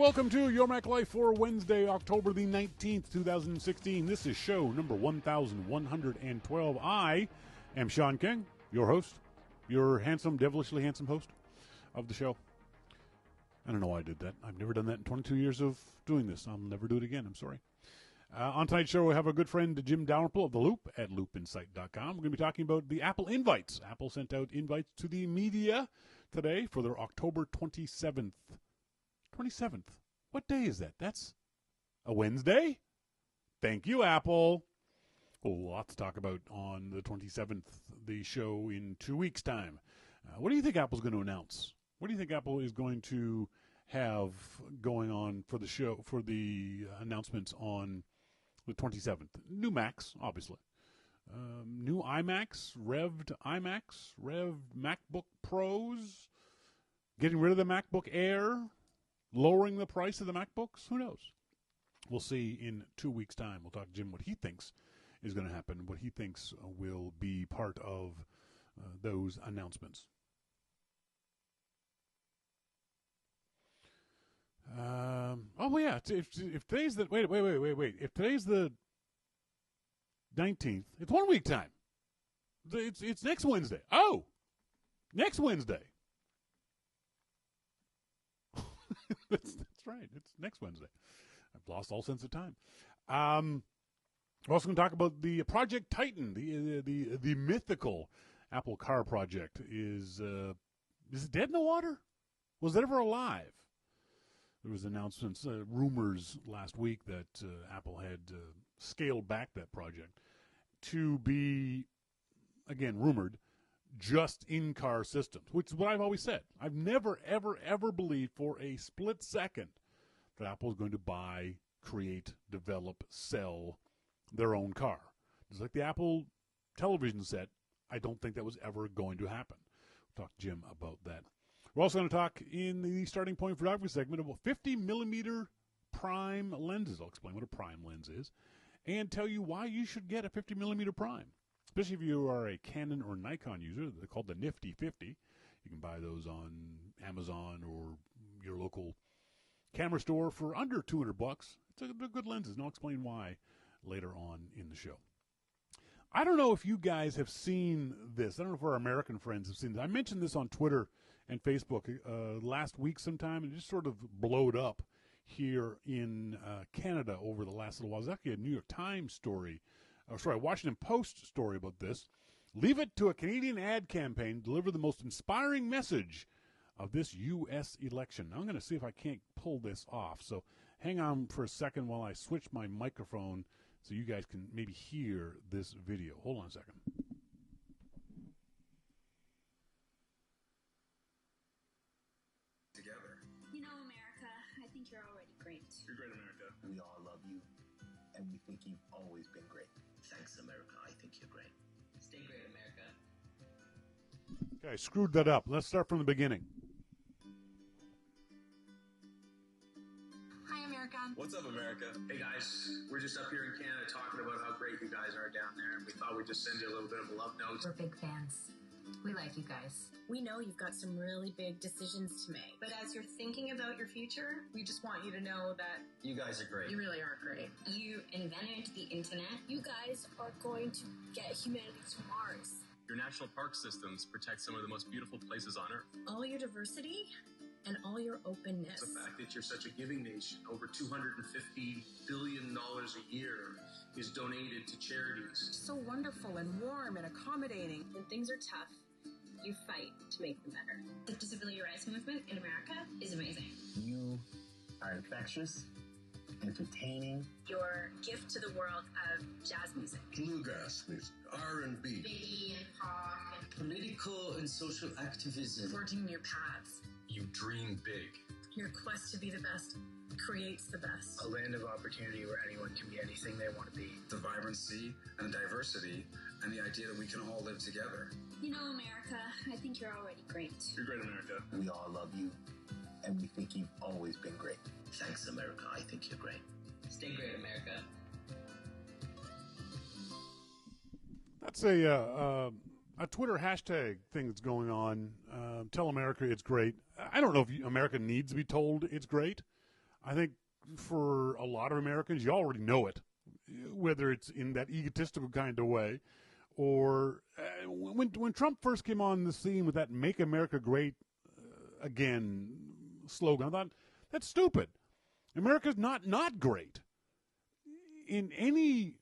Welcome to Your Mac Life for Wednesday, October the 19th, 2016. This is show number 1112. I am Shawn King, your host, your handsome, devilishly handsome host of the show. I don't know why I did that. I've never done that in 22 years of doing this. I'll never do it again. I'm sorry. On tonight's show, we have our good friend Jim Dalrymple of The Loop at loopinsight.com. We're going to be talking about the Apple invites. Apple sent out invites to the media today for their October 27th. 27th. What day is that? That's a Wednesday? Thank you, Apple. Well, lots to talk about on the 27th, the show in 2 weeks' time. What do you think Apple's going to announce? What do you think Apple is going to have going on for the show, for the announcements on the 27th? New Macs, obviously. New iMacs, revved iMacs, revved MacBook Pros, getting rid of the MacBook Air, lowering the price of the MacBooks. Who knows? We'll see in 2 weeks' time. We'll talk to Jim what he thinks is going to happen, what he thinks will be part of those announcements. If today's the wait. If today's the 19th, it's 1 week time. It's next Wednesday. Oh, next Wednesday. That's right. It's next Wednesday. I've lost all sense of time. We're also going to talk about the Project Titan, the mythical Apple car project. Is it dead in the water? Was it ever alive? There was announcements, rumors last week that Apple had scaled back that project to be, again, rumored, just in-car systems, which is what I've always said. I've never, ever, ever believed for a split second that Apple is going to buy, create, develop, sell their own car. Just like the Apple television set, I don't think that was ever going to happen. We'll talk to Jim about that. We're also going to talk in the starting point photography segment about 50-millimeter prime lenses. I'll explain what a prime lens is and tell you why you should get a 50-millimeter prime, especially if you are a Canon or Nikon user. They're called the Nifty 50. You can buy those on Amazon or your local camera store for under $200. They're good lenses, and I'll explain why later on in the show. I don't know if you guys have seen this. I don't know if our American friends have seen this. I mentioned this on Twitter and Facebook last week sometime, and it just sort of blowed up here in Canada over the last little while. There's actually a New York Times story, Washington Post story about this. Leave it to a Canadian ad campaign to deliver the most inspiring message of this U.S. election. Now, I'm going to see if I can't pull this off. So hang on for a second while I switch my microphone so you guys can maybe hear this video. Hold on a second. Together. You know, America, I think you're already great. You're great, America. We all love you, and we think you've always been great. Thanks, America. I think you're great. Stay great, America. Okay, I screwed that up. Let's start from the beginning. Hi, America. What's up, America? Hey, guys. We're just up here in Canada talking about how great you guys are down there, and we thought we'd just send you a little bit of a love note. We're big fans. We like you guys. We know you've got some really big decisions to make, but as you're thinking about your future, we just want you to know that You guys are great. you really are great. You invented the internet. You guys are going to get humanity to Mars. Your national park systems protect some of the most beautiful places on Earth. All your diversity and all your openness. The fact that you're such a giving nation, over $250 billion a year is donated to charities. So wonderful and warm and accommodating. When things are tough, you fight to make them better. The disability rights movement in America is amazing. You are infectious, entertaining. Your gift to the world of jazz music. Bluegrass music, R&B. Biggie and pop and Political and social activism. Forging your paths. You dream big. Your quest to be the best creates the best. A land of opportunity where anyone can be anything they want to be. The vibrancy and diversity and the idea that we can all live together. You know, America, I think you're already great. You're great, America. We all love you, and we think you've always been great. Thanks, America. I think you're great. Stay great, America. That's a Twitter hashtag thing that's going on. Tell America it's great. I don't know if America needs to be told it's great. I think for a lot of Americans, you already know it, whether it's in that egotistical kind of way or when Trump first came on the scene with that "Make America Great Again" slogan, I thought, that's stupid. America's not great. In any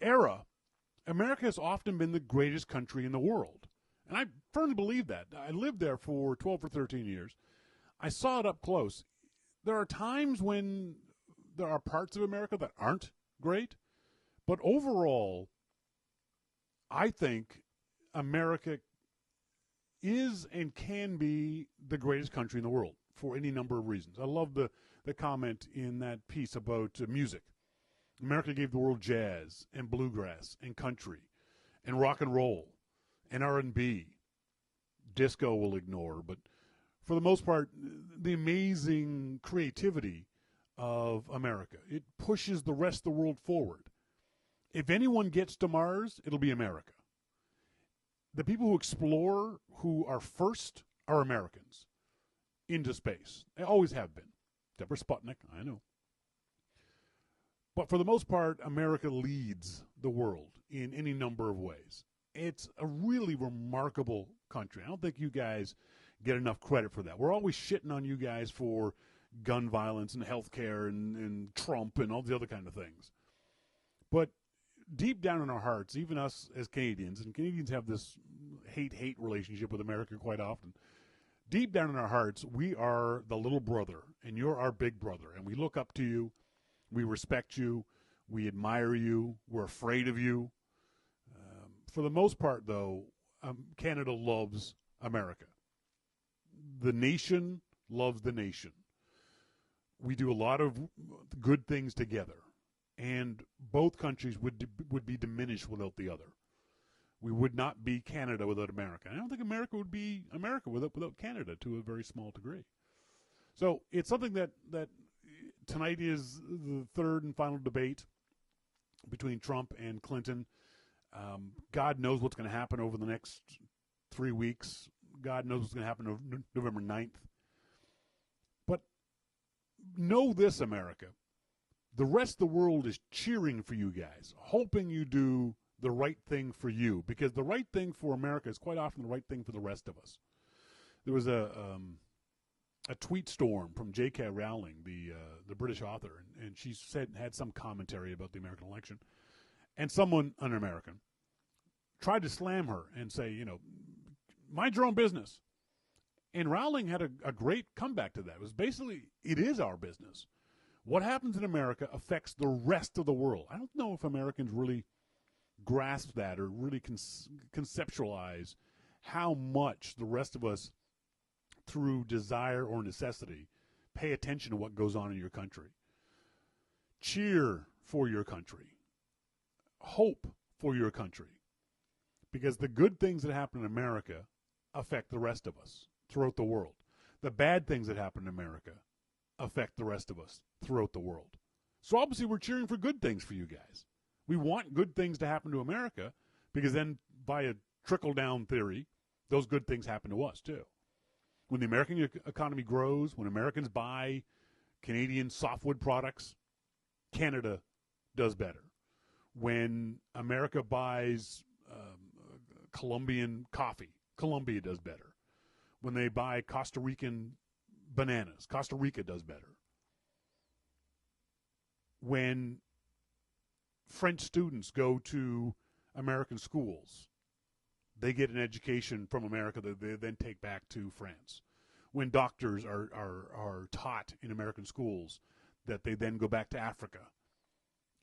era, America has often been the greatest country in the world. And I firmly believe that. I lived there for 12 or 13 years. I saw it up close. There are times when there are parts of America that aren't great, but overall, I think America is and can be the greatest country in the world for any number of reasons. I love the comment in that piece about music. America gave the world jazz and bluegrass and country and rock and roll and R&B. Disco will ignore, but for the most part, the amazing creativity of America. It pushes the rest of the world forward. If anyone gets to Mars, it'll be America. The people who explore, who are first, are Americans into space. They always have been. Except for Sputnik, I know. But for the most part, America leads the world in any number of ways. It's a really remarkable country. I don't think you guys get enough credit for that. We're always shitting on you guys for gun violence and health care and Trump and all the other kind of things. But deep down in our hearts, even us as Canadians, and Canadians have this hate-hate relationship with America quite often, deep down in our hearts, we are the little brother, and you're our big brother, and we look up to you, we respect you, we admire you, we're afraid of you. For the most part, though, Canada loves America. The nation loves the nation. We do a lot of good things together, and both countries would be diminished without the other. We would not be Canada without America. I don't think America would be America without Canada to a very small degree. So it's something that tonight is the third and final debate between Trump and Clinton. God knows what's going to happen over the next 3 weeks. God knows what's going to happen on November 9th. But know this, America. The rest of the world is cheering for you guys, hoping you do the right thing for you, because the right thing for America is quite often the right thing for the rest of us. There was a tweet storm from J.K. Rowling, the British author, and she had some commentary about the American election. And someone, an American, tried to slam her and say, mind your own business. And Rowling had a great comeback to that. It was basically, it is our business. What happens in America affects the rest of the world. I don't know if Americans really grasp that or really conceptualize how much the rest of us, through desire or necessity, pay attention to what goes on in your country. Cheer for your country. Hope for your country, because the good things that happen in America affect the rest of us throughout the world. The bad things that happen in America affect the rest of us throughout the world. So obviously we're cheering for good things for you guys. We want good things to happen to America, because then by a trickle-down theory, those good things happen to us too. When the American economy grows, when Americans buy Canadian softwood products, Canada does better. When America buys Colombian coffee, Colombia does better. When they buy Costa Rican bananas, Costa Rica does better. When French students go to American schools, they get an education from America that they then take back to France. When doctors are taught in American schools, that they then go back to Africa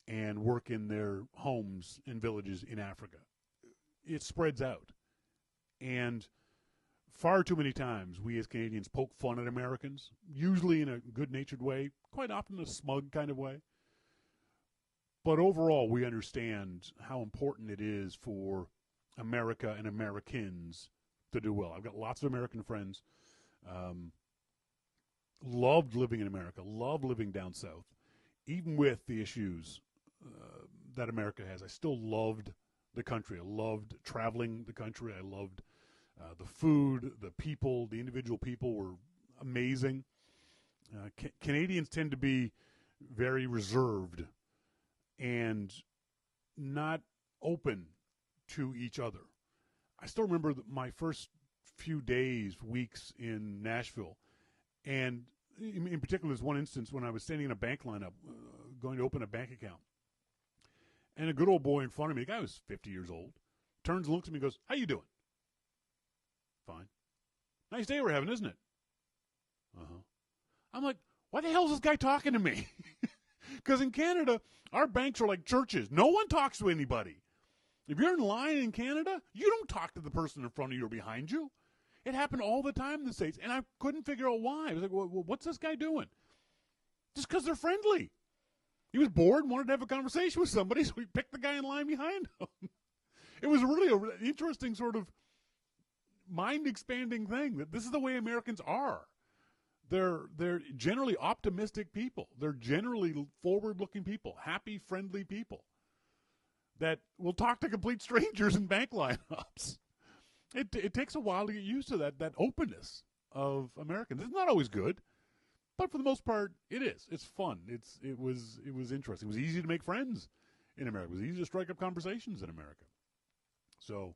and work in their homes and villages in Africa. It spreads out. And far too many times we as Canadians poke fun at Americans, usually in a good-natured way, quite often in a smug kind of way. But overall, we understand how important it is for America and Americans to do well. I've got lots of American friends. Loved living in America, loved living down south. Even with the issues that America has, I still loved the country. I loved traveling the country. I loved the food, the people, the individual people were amazing. Canadians tend to be very reserved and not open to each other. I still remember my first few days, weeks in Nashville, and in particular, there's one instance when I was standing in a bank lineup, going to open a bank account, and a good old boy in front of me, the guy was 50 years old, turns and looks at me and goes, "How you doing?" "Fine." "Nice day we're having, isn't it?" "Uh-huh." I'm like, why the hell is this guy talking to me? Because in Canada, our banks are like churches. No one talks to anybody. If you're in line in Canada, you don't talk to the person in front of you or behind you. It happened all the time in the States, and I couldn't figure out why. I was like, well, what's this guy doing? Just because they're friendly. He was bored and wanted to have a conversation with somebody, so he picked the guy in line behind him. It was really an interesting sort of mind-expanding thing that this is the way Americans are. They're generally optimistic people. They're generally forward-looking people, happy, friendly people that will talk to complete strangers in bank lineups. It takes a while to get used to that openness of Americans. It's not always good, but for the most part, it is. It's fun. It was interesting. It was easy to make friends in America. It was easy to strike up conversations in America. So,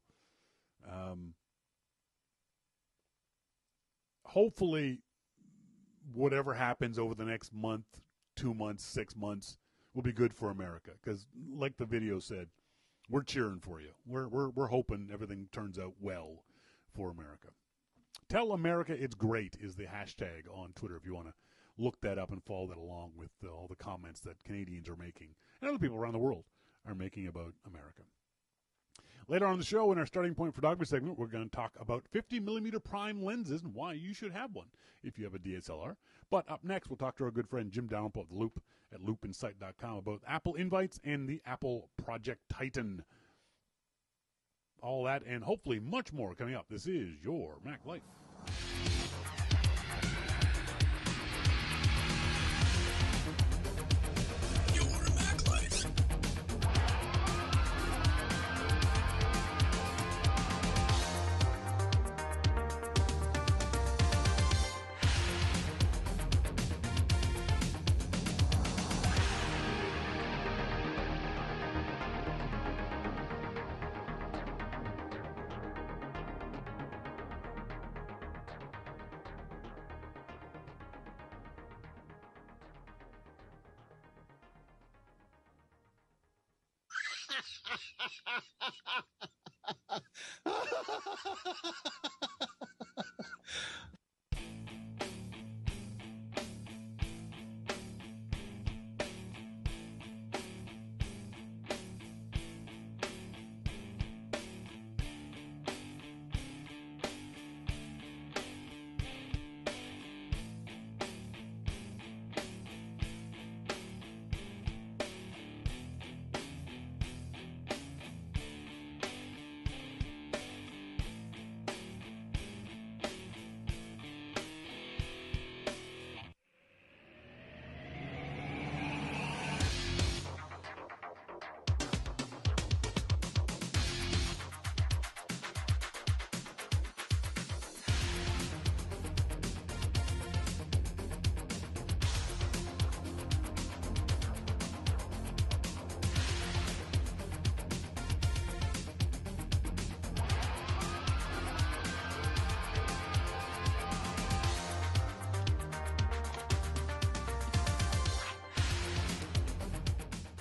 hopefully, whatever happens over the next month, 2 months, 6 months will be good for America. Because, like the video said, we're cheering for you. We're hoping everything turns out well for America. Tell America it's great is the hashtag on Twitter if you want to look that up and follow that along with all the comments that Canadians are making and other people around the world are making about America. Later on in the show, in our Starting Point Photography segment, we're going to talk about 50mm prime lenses and why you should have one if you have a DSLR. But up next, we'll talk to our good friend Jim Dalrymple of The Loop at loopinsight.com about Apple invites and the Apple Project Titan. All that and hopefully much more coming up. This is your Mac Life.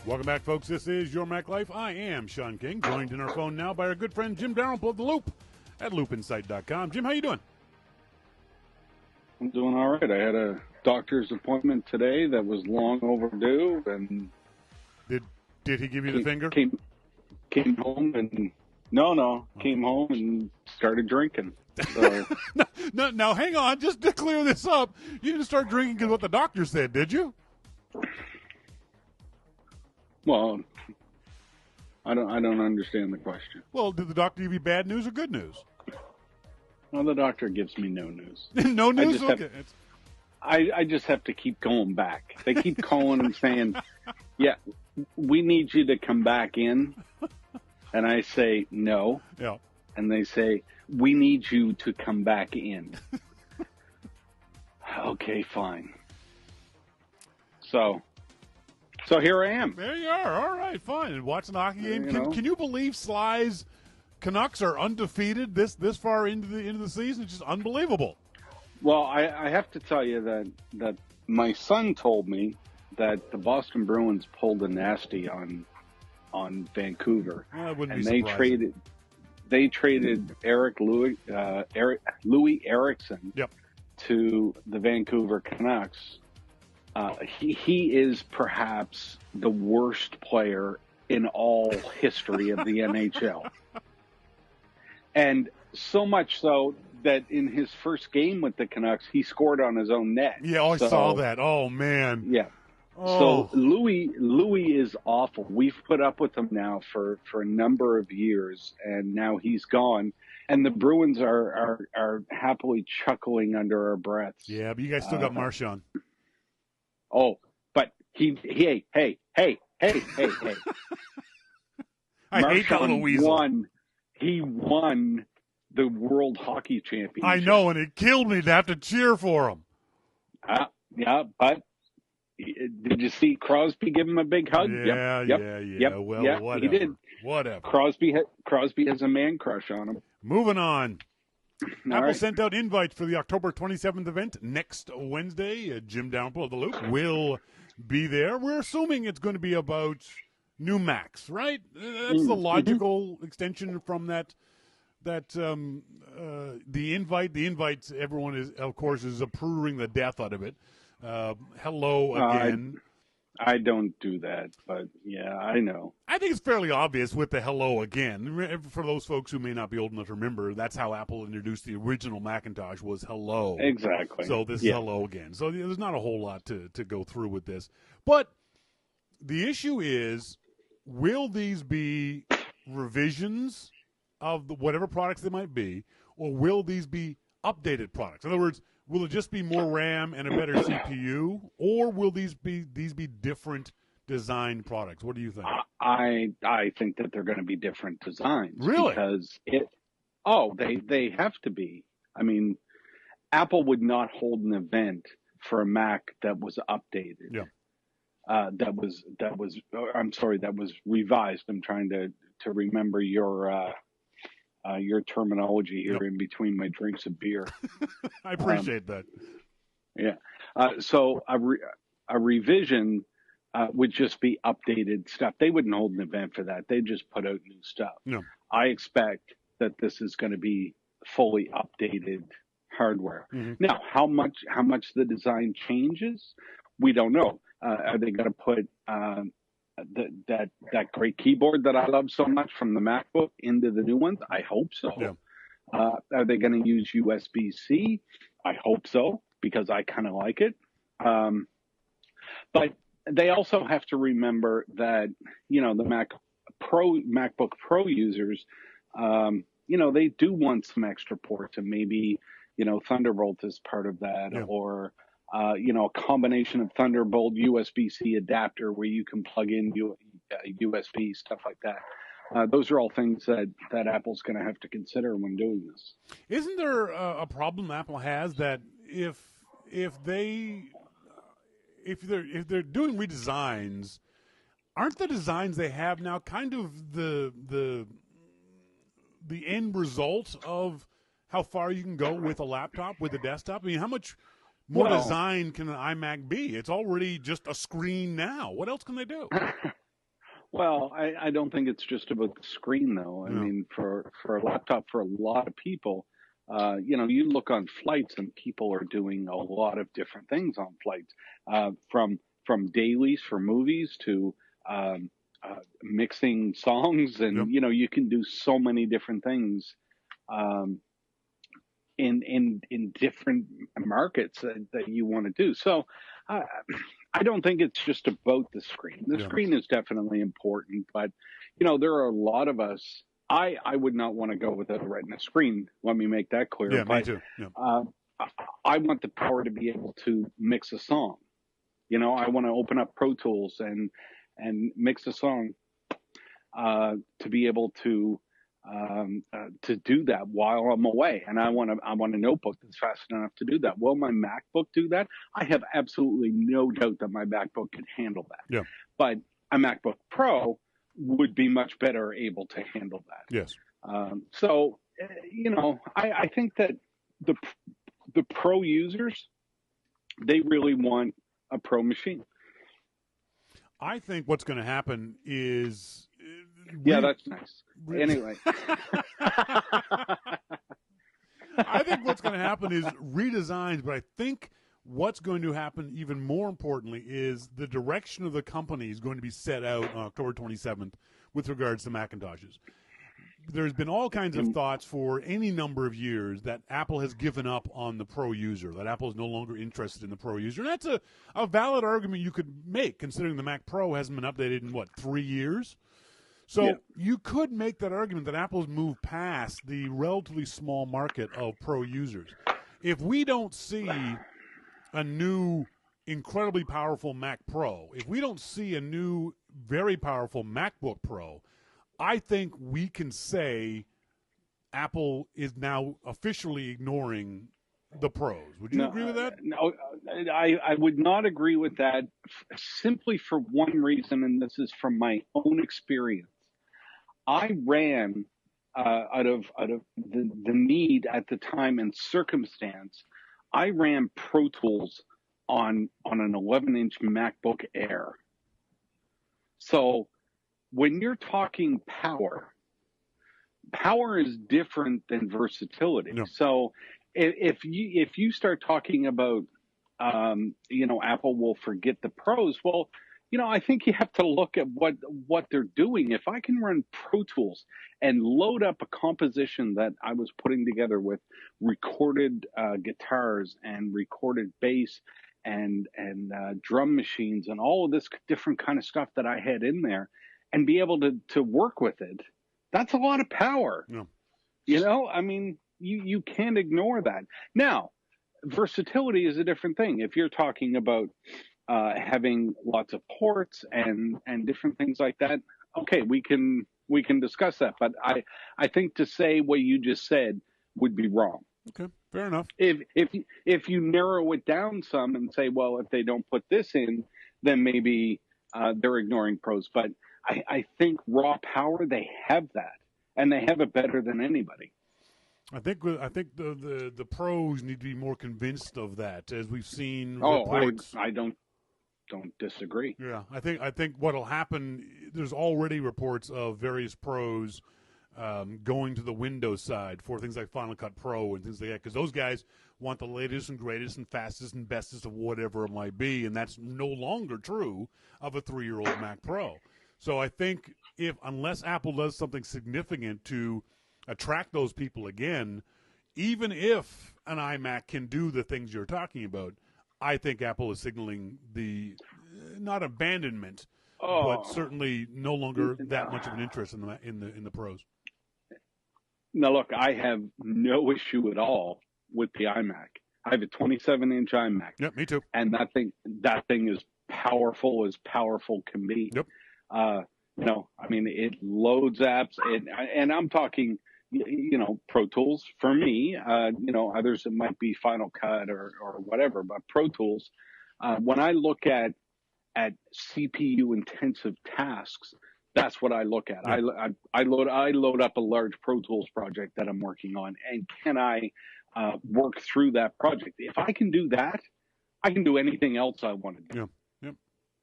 Welcome back, folks. This is Your Mac Life. I am Shawn King, joined in our phone now by our good friend Jim Dalrymple of The Loop at loopinsight.com. Jim, how you doing? I'm doing all right. I had a doctor's appointment today that was long overdue, and did he give you the finger? Came home and came home and started drinking. So. Now, hang on, just to clear this up, you didn't start drinking because what the doctor said, did you? Well, I don't understand the question. Well, did the doctor give you bad news or good news? Well, the doctor gives me no news. No news? Okay. I just have to keep going back. They keep calling and saying, yeah, we need you to come back in. And I say, no. Yeah. And they say, we need you to come back in. Okay, fine. So here I am. There you are. All right, fine. And watching the hockey game. You know. Can you believe Sly's Canucks are undefeated this far into the season? It's just unbelievable. Well, I have to tell you that my son told me that the Boston Bruins pulled a nasty on Vancouver, I wouldn't and be surprised. they traded Louis Eriksson Yep. to the Vancouver Canucks. He is perhaps the worst player in all history of the NHL. And so much so that in his first game with the Canucks, he scored on his own net. Yeah, I saw that. Oh, man. Yeah. Oh. So Louis is awful. We've put up with him now for a number of years, and now he's gone. And the Bruins are happily chuckling under our breaths. Yeah, but you guys still got Marchand. Oh, but hey. I hate that little weasel. He won the World Hockey Championship. I know, and it killed me to have to cheer for him. Yeah, but did you see Crosby give him a big hug? Yeah. Well, whatever. He did. Whatever. Crosby has a man crush on him. Moving on. All Apple right. sent out invites for the October 27th event next Wednesday. Jim Dalrymple of the Loop will be there. We're assuming it's going to be about new Macs, right? That's the logical extension from that. The invites, everyone is, of course, is approving the death out of it. Hello again. I don't do that, but yeah, I know. I think it's fairly obvious with the hello again. For those folks who may not be old enough to remember, that's how Apple introduced the original Macintosh was hello. Exactly. So this is hello again. So there's not a whole lot to go through with this. But the issue is, will these be revisions of whatever products they might be, or will these be updated products? In other words, will it just be more RAM and a better CPU, or will these be different design products? What do you think? I think that they're going to be different designs. Really? Because they have to be. I mean, Apple would not hold an event for a Mac that was updated. Yeah. That was revised. I'm trying to remember your terminology here in between my drinks of beer. I appreciate that. Yeah. So a revision would just be updated stuff. They wouldn't hold an event for that. They just put out new stuff. No. I expect that this is going to be fully updated hardware. Mm-hmm. Now, how much the design changes, we don't know. Are they going to put that great keyboard that I love so much from the MacBook into the new ones? I hope so. Yeah. Are they going to use USB-C? I hope so, because I kind of like it. But they also have to remember that, the MacBook Pro users, they do want some extra ports, and maybe, Thunderbolt is part of that, or a combination of Thunderbolt USB-C adapter where you can plug in USB, stuff like that. Those are all things that Apple's going to have to consider when doing this. Isn't there a problem Apple has that if they're doing redesigns, aren't the designs they have now kind of the end result of how far you can go with a laptop, with a desktop? I mean, how much more design can an iMac be? It's already just a screen now. What else can they do? Well, I don't think it's just about the screen, though. I mean, for a laptop, for a lot of people, you look on flights and people are doing a lot of different things on flights, from dailies for movies to mixing songs, and you can do so many different things in different markets that you want to do. So I don't think it's just about the screen. The screen is definitely important, but there are a lot of us. I would not want to go without a Retina screen. Let me make that clear. Yeah, but, me too. Yeah. I want the power to be able to mix a song. I want to open up Pro Tools and mix a song, to be able to to do that while I'm away, and I want a notebook that's fast enough to do that. Will my MacBook do that? I have absolutely no doubt that my MacBook could handle that. Yeah. But a MacBook Pro would be much better able to handle that. Yes. So, I think that the Pro users, they really want a Pro machine. I think what's going to happen is... Yeah, that's nice. Anyway. I think what's going to happen is redesigns, but I think what's going to happen even more importantly is the direction of the company is going to be set out on October 27th with regards to Macintoshes. There's been all kinds of thoughts for any number of years that Apple has given up on the pro user, that Apple is no longer interested in the pro user. And that's a valid argument you could make, considering the Mac Pro hasn't been updated in, 3 years? So you could make that argument that Apple's moved past the relatively small market of pro users. If we don't see a new, incredibly powerful Mac Pro, if we don't see a new, very powerful MacBook Pro, I think we can say Apple is now officially ignoring the pros. Would you agree with that? No, I would not agree with that simply for one reason, and this is from my own experience. I ran out of the need at the time and circumstance. I ran Pro Tools on an 11-inch MacBook Air. So when you're talking power is different than versatility. No. So if you start talking about, Apple will forget the pros, well, I think you have to look at what they're doing. If I can run Pro Tools and load up a composition that I was putting together with recorded guitars and recorded bass and drum machines and all of this different kind of stuff that I had in there, and be able to work with it, that's a lot of power. Yeah. I mean, you can't ignore that. Now, versatility is a different thing. If you're talking about having lots of ports and different things like that, okay, we can discuss that. But I think to say what you just said would be wrong. Okay, fair enough. If you narrow it down some and say, well, if they don't put this in, then maybe they're ignoring pros. But I think raw power, they have that, and they have it better than anybody. I think the pros need to be more convinced of that, as we've seen. Reports. I don't disagree. Yeah, I think what'll happen. There's already reports of various pros going to the Windows side for things like Final Cut Pro and things like that, because those guys want the latest and greatest and fastest and bestest of whatever it might be, and that's no longer true of a 3-year-old Mac Pro. So I think unless Apple does something significant to attract those people again, even if an iMac can do the things you're talking about, I think Apple is signaling the not abandonment, but certainly no longer that much of an interest in the pros. Now, look, I have no issue at all with the iMac. I have a 27-inch iMac. Yep, me too. And that thing is powerful as powerful can be. Yep. I mean, it loads apps, and I'm talking, Pro Tools for me. Others it might be Final Cut or whatever, but Pro Tools. When I look at CPU intensive tasks, that's what I look at. Yeah. I load up a large Pro Tools project that I'm working on, and can I work through that project? If I can do that, I can do anything else I want to do. Yeah.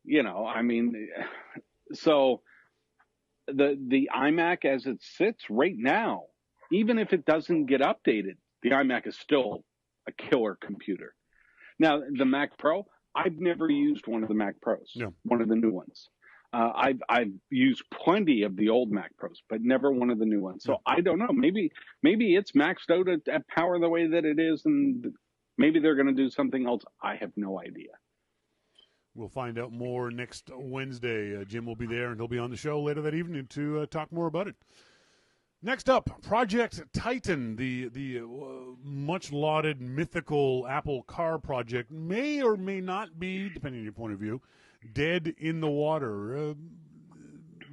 Yep. I mean, so the iMac as it sits right now, even if it doesn't get updated, the iMac is still a killer computer. Now, the Mac Pro, I've never used one of the Mac Pros, one of the new ones. I've used plenty of the old Mac Pros, but never one of the new ones. So I don't know. Maybe it's maxed out at power the way that it is, and maybe they're going to do something else. I have no idea. We'll find out more next Wednesday. Jim will be there, and he'll be on the show later that evening to talk more about it. Next up, Project Titan, the much-lauded, mythical Apple car project, may or may not be, depending on your point of view, dead in the water.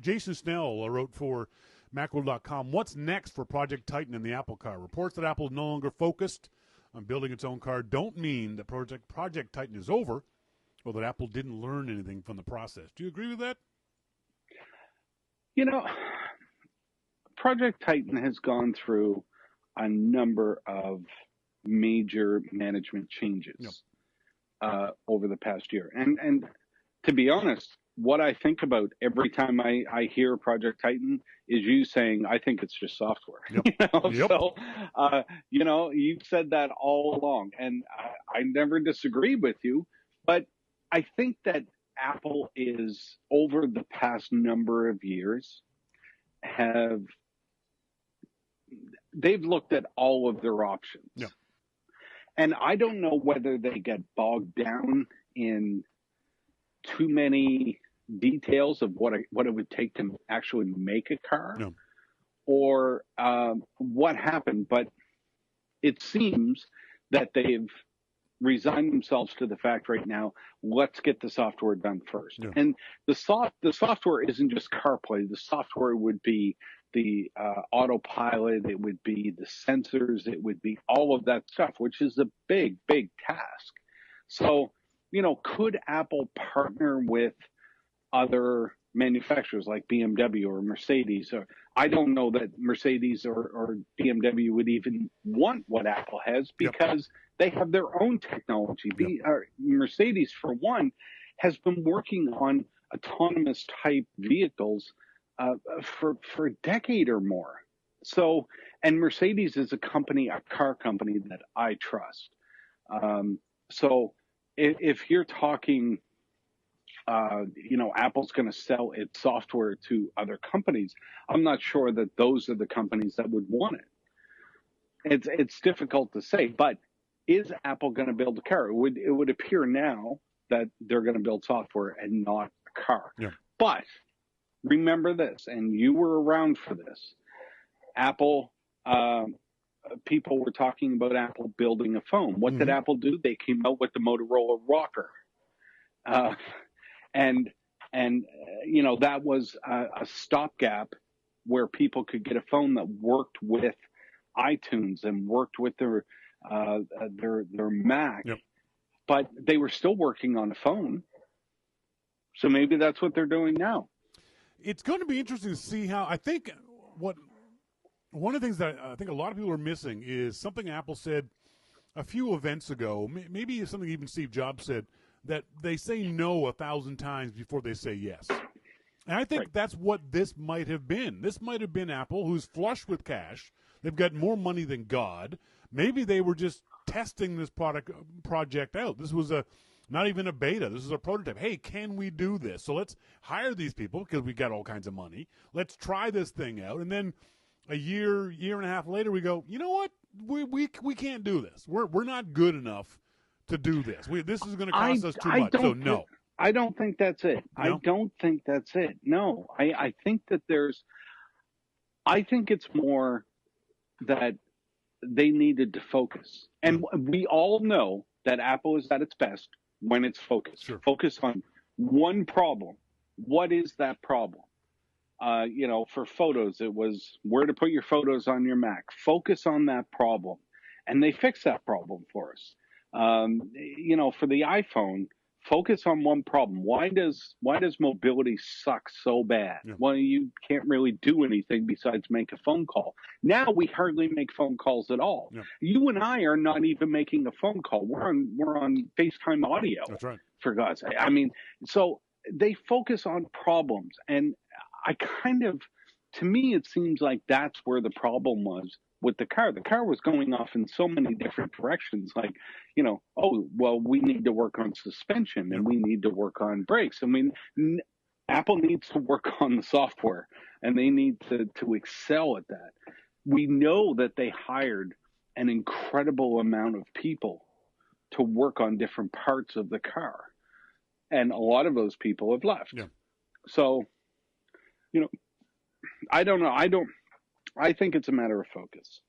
Jason Snell wrote for Macworld.com. What's next for Project Titan and the Apple car? Reports that Apple is no longer focused on building its own car don't mean that Project Titan is over, or that Apple didn't learn anything from the process. Do you agree with that? You know, Project Titan has gone through a number of major management changes over the past year. And to be honest, what I think about every time I hear Project Titan is you saying, I think it's just software. So, you've said that all along, and I never disagree with you, but I think that Apple is, over the past number of years, they've looked at all of their options. Yeah. And I don't know whether they get bogged down in too many details of what it would take to actually make a car, or what happened. But it seems that they've resigned themselves to the fact right now, let's get the software done first. Yeah. And the software isn't just CarPlay. The software would be the autopilot, it would be the sensors, it would be all of that stuff, which is a big, big task. So, could Apple partner with other manufacturers like BMW or Mercedes? Or I don't know that Mercedes or BMW would even want what Apple has, because they have their own technology. Mercedes, for one, has been working on autonomous type vehicles for a decade or more. So, and Mercedes is a car company that I trust. So if you're talking, Apple's going to sell its software to other companies, I'm not sure that those are the companies that would want it. It's difficult to say, but is Apple going to build a car? It would appear now that they're going to build software and not a car. Yeah. But remember this, and you were around for this. Apple, people were talking about Apple building a phone. What did Apple do? They came out with the Motorola Rocker. And that was a stopgap where people could get a phone that worked with iTunes and worked with their Mac. Yep. But they were still working on a phone. So maybe that's what they're doing now. It's going to be interesting to see how, I think one of the things that I think a lot of people are missing is something Apple said a few events ago, maybe something even Steve Jobs said, that they say no 1,000 times before they say yes. And I think that's what this might have been. This might have been Apple, who's flush with cash. They've got more money than God. Maybe they were just testing this project out. This was not even a beta. This is a prototype. Hey, can we do this? So let's hire these people because we got all kinds of money. Let's try this thing out. And then a year and a half later, we go, you know what? We can't do this. We're not good enough to do this. This is going to cost us too much. So no. I don't think that's it. No? I don't think that's it. No. I think that I think it's more that they needed to focus. And we all know that Apple is at its best when it's focused. Sure. Focus on one problem. What is that problem? For photos, it was where to put your photos on your Mac. Focus on that problem. And they fixed that problem for us. For the iPhone, focus on one problem. Why does mobility suck so bad? Yeah. Well, you can't really do anything besides make a phone call. Now we hardly make phone calls at all. Yeah. You and I are not even making a phone call. We're on FaceTime audio. That's right. For God's sake. I mean, so they focus on problems, and to me, it seems like that's where the problem was with the car. The car was going off in so many different directions, like, we need to work on suspension and we need to work on brakes. I mean, Apple needs to work on the software, and they need to excel at that. We know that they hired an incredible amount of people to work on different parts of the car, and a lot of those people have left. Yeah. So, I don't know. I think it's a matter of focus.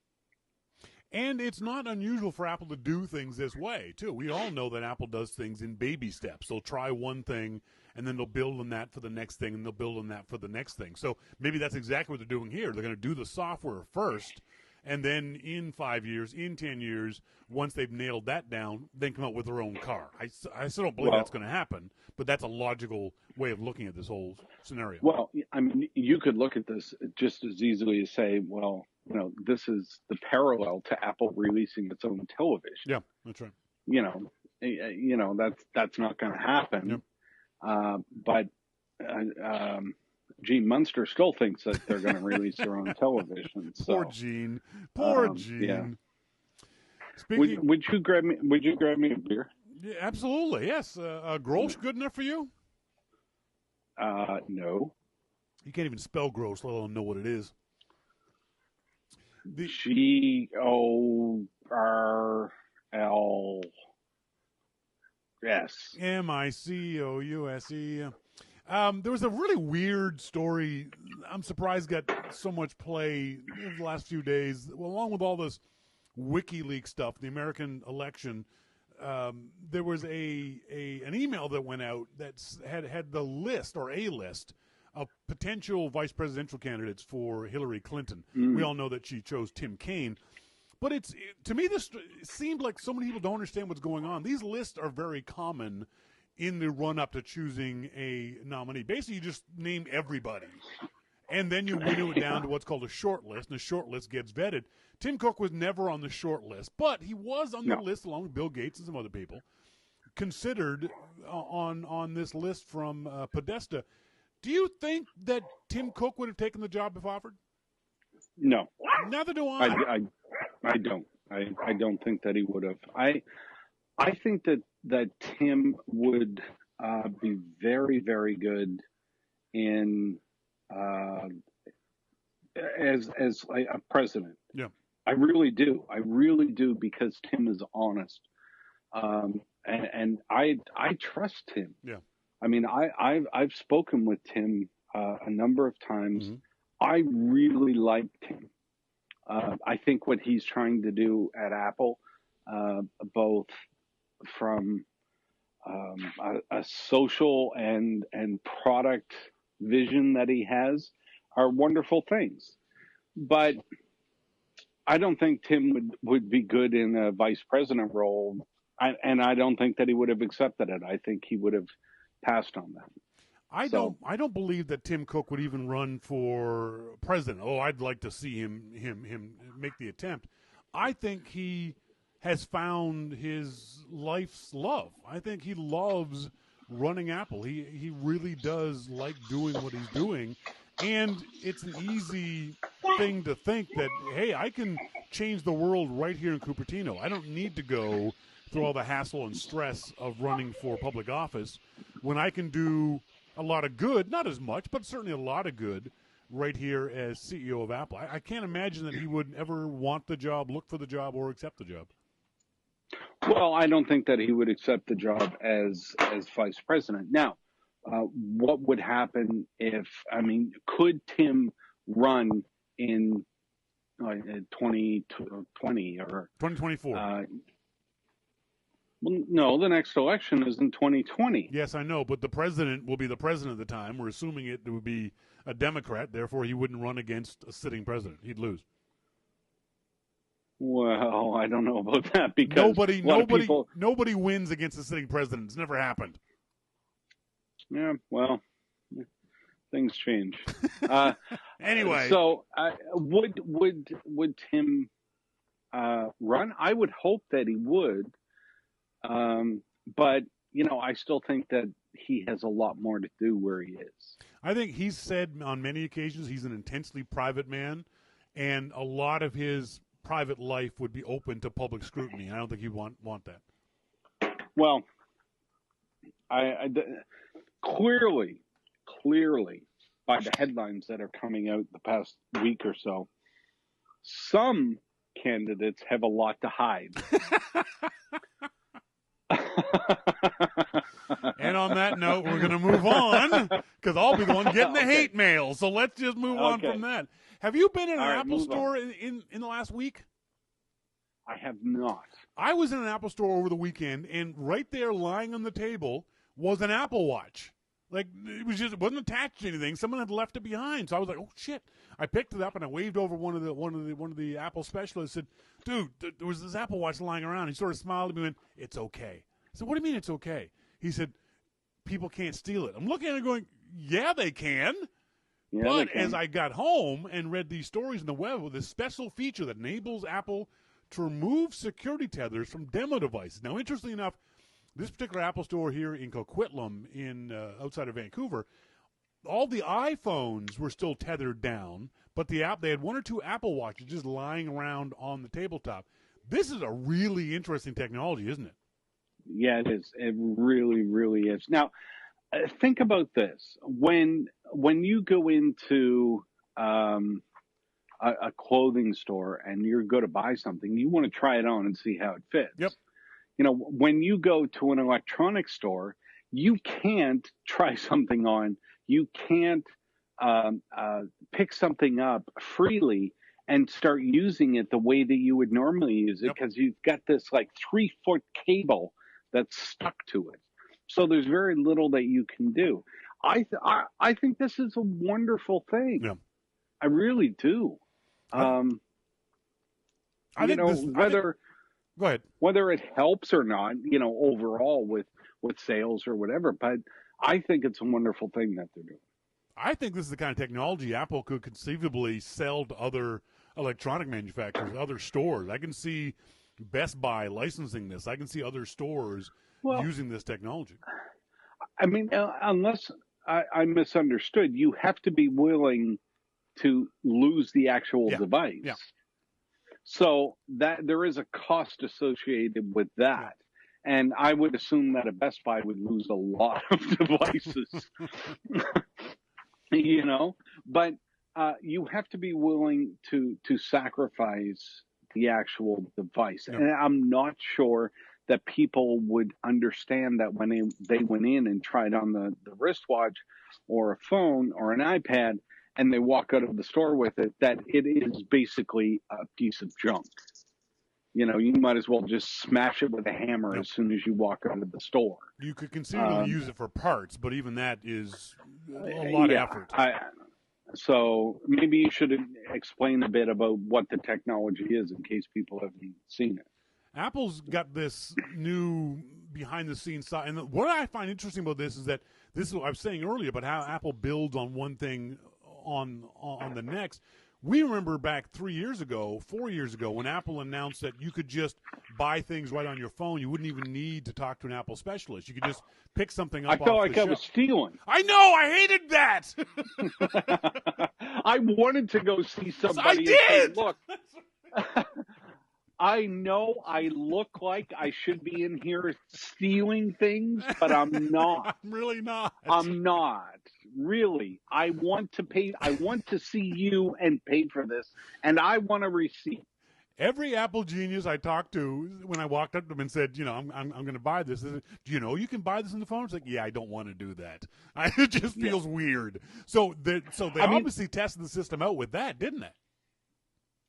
And it's not unusual for Apple to do things this way, too. We all know that Apple does things in baby steps. They'll try one thing, and then they'll build on that for the next thing, and they'll build on that for the next thing. So maybe that's exactly what they're doing here. They're going to do the software first, and then in 5 years, in 10 years, once they've nailed that down, then come out with their own car. I still don't believe that's going to happen, but that's a logical way of looking at this whole scenario. Well, I mean, you could look at this just as easily as say, well, this is the parallel to Apple releasing its own television. Yeah, that's right. That's not going to happen. Yep. But Gene Munster still thinks that they're going to release their own television. So, Poor Gene. Poor Gene. Yeah. Speaking, would you grab me a beer? Yeah, absolutely. Yes. Gross good enough for you? No. You can't even spell gross, let alone know what it is. GORLS. MICOUSE. There was a really weird story. I'm surprised got so much play in the last few days. Well, along with all this WikiLeaks stuff, the American election, there was an email that went out that had the list or a list of potential vice presidential candidates for Hillary Clinton. We all know that she chose Tim Kaine. But to me, this seemed like so many people don't understand what's going on. These lists are very common in the run-up to choosing a nominee. Basically, you just name everybody. And then you winnow it down to what's called a short list, and the short list gets vetted. Tim Cook was never on the short list, but he was on the list along with Bill Gates and some other people, considered on this list from Podesta. Do you think that Tim Cook would have taken the job if offered? No. Neither do I. I don't. I don't think that he would have. I think that Tim would be very, very good in as a president. Yeah. I really do because Tim is honest. And I trust him. Yeah. I mean, I've spoken with Tim a number of times. Mm-hmm. I really liked him. I think what he's trying to do at Apple, both from a social and product vision that he has, are wonderful things. But I don't think Tim would be good in a vice president role, and I don't think that he would have accepted it. I think he would have passed on that. I don't believe that Tim Cook would even run for president. Oh, I'd like to see him make the attempt. I think he has found his life's love. I think he loves running Apple. He really does like doing what he's doing, and it's an easy thing to think that, hey, I can change the world right here in Cupertino. I don't need to go through all the hassle and stress of running for public office when I can do a lot of good, not as much, but certainly a lot of good right here as CEO of Apple. I can't imagine that he would ever want the job, look for the job, or accept the job. Well, I don't think that he would accept the job as vice president. Now, what would happen could Tim run in 2020 or 2024? Well, no, the next election is in 2020. Yes, I know, but the president will be the president at the time. We're assuming it would be a Democrat, therefore he wouldn't run against a sitting president. He'd lose. Well, I don't know about that because nobody wins against a sitting president. It's never happened. Yeah, well, things change. Anyway, so would Tim run? I would hope that he would. But, I still think that he has a lot more to do where he is. I think he's said on many occasions he's an intensely private man, and a lot of his private life would be open to public scrutiny. I don't think he'd want that. Well, I clearly, by the headlines that are coming out the past week or so, some candidates have a lot to hide. And on that note, we're going to move on because I'll be the one getting the hate mail. So let's just move on from that. Have you been in an Apple store in the last week? I have not. I was in an Apple store over the weekend, and right there, lying on the table, was an Apple Watch. Like, it wasn't attached to anything. Someone had left it behind. So I was like, oh shit. I picked it up and I waved over one of the Apple specialists, said, dude, there was this Apple Watch lying around. He sort of smiled at me and went, it's okay. I said, what do you mean it's okay? He said, people can't steal it. I'm looking at it going, yeah, they can. Yeah, but as I got home and read these stories on the web with this special feature that enables Apple to remove security tethers from demo devices. Now, interestingly enough, this particular Apple store here in Coquitlam, in outside of Vancouver, all the iPhones were still tethered down, but they had one or two Apple Watches just lying around on the tabletop. This is a really interesting technology, isn't it? Yeah, it is. It really, really is. Now, think about this: when you go into a clothing store and you're going to buy something, you want to try it on and see how it fits. Yep. You know, when you go to an electronics store, you can't try something on. You can't pick something up freely and start using it the way that you would normally use it, because you've got this like 3-foot cable that's stuck to it. So there's very little that you can do. I think this is a wonderful thing. Yeah. I really do. Go ahead. Whether it helps or not, you know, overall with sales or whatever, but I think it's a wonderful thing that they're doing. I think this is the kind of technology Apple could conceivably sell to other electronic manufacturers, other stores. I can see Best Buy licensing this. I can see other stores using this technology. I mean, unless I misunderstood, you have to be willing to lose the actual device. Yeah. So that there is a cost associated with that. Yeah. And I would assume that a Best Buy would lose a lot of devices, you know, but you have to be willing to sacrifice the actual device. Yeah. And I'm not sure that people would understand that when they went in and tried on the wristwatch or a phone or an iPad, and they walk out of the store with it, that it is basically a piece of junk. You know, you might as well just smash it with a hammer as soon as you walk out of the store. You could conceivably use it for parts, but even that is a lot of effort. So maybe you should explain a bit about what the technology is in case people haven't seen it. Apple's got this new behind-the-scenes side. And what I find interesting about this is that this is what I was saying earlier about how Apple builds on one thing on the next. We remember back 4 years ago, when Apple announced that you could just buy things right on your phone. You wouldn't even need to talk to an Apple specialist. You could just pick something up. I felt like I was stealing. I know. I hated that. I wanted to go see somebody. I did. And say, look, I know I look like I should be in here stealing things, but I'm not. I'm really not. I'm not. Really. I want to pay. I want to see you and pay for this, and I want a receipt. Every Apple genius I talked to, when I walked up to them and said, you know, I'm going to buy this, do you know you can buy this on the phone? It's like, yeah, I don't want to do that. It just feels weird. So they obviously tested the system out with that, didn't they?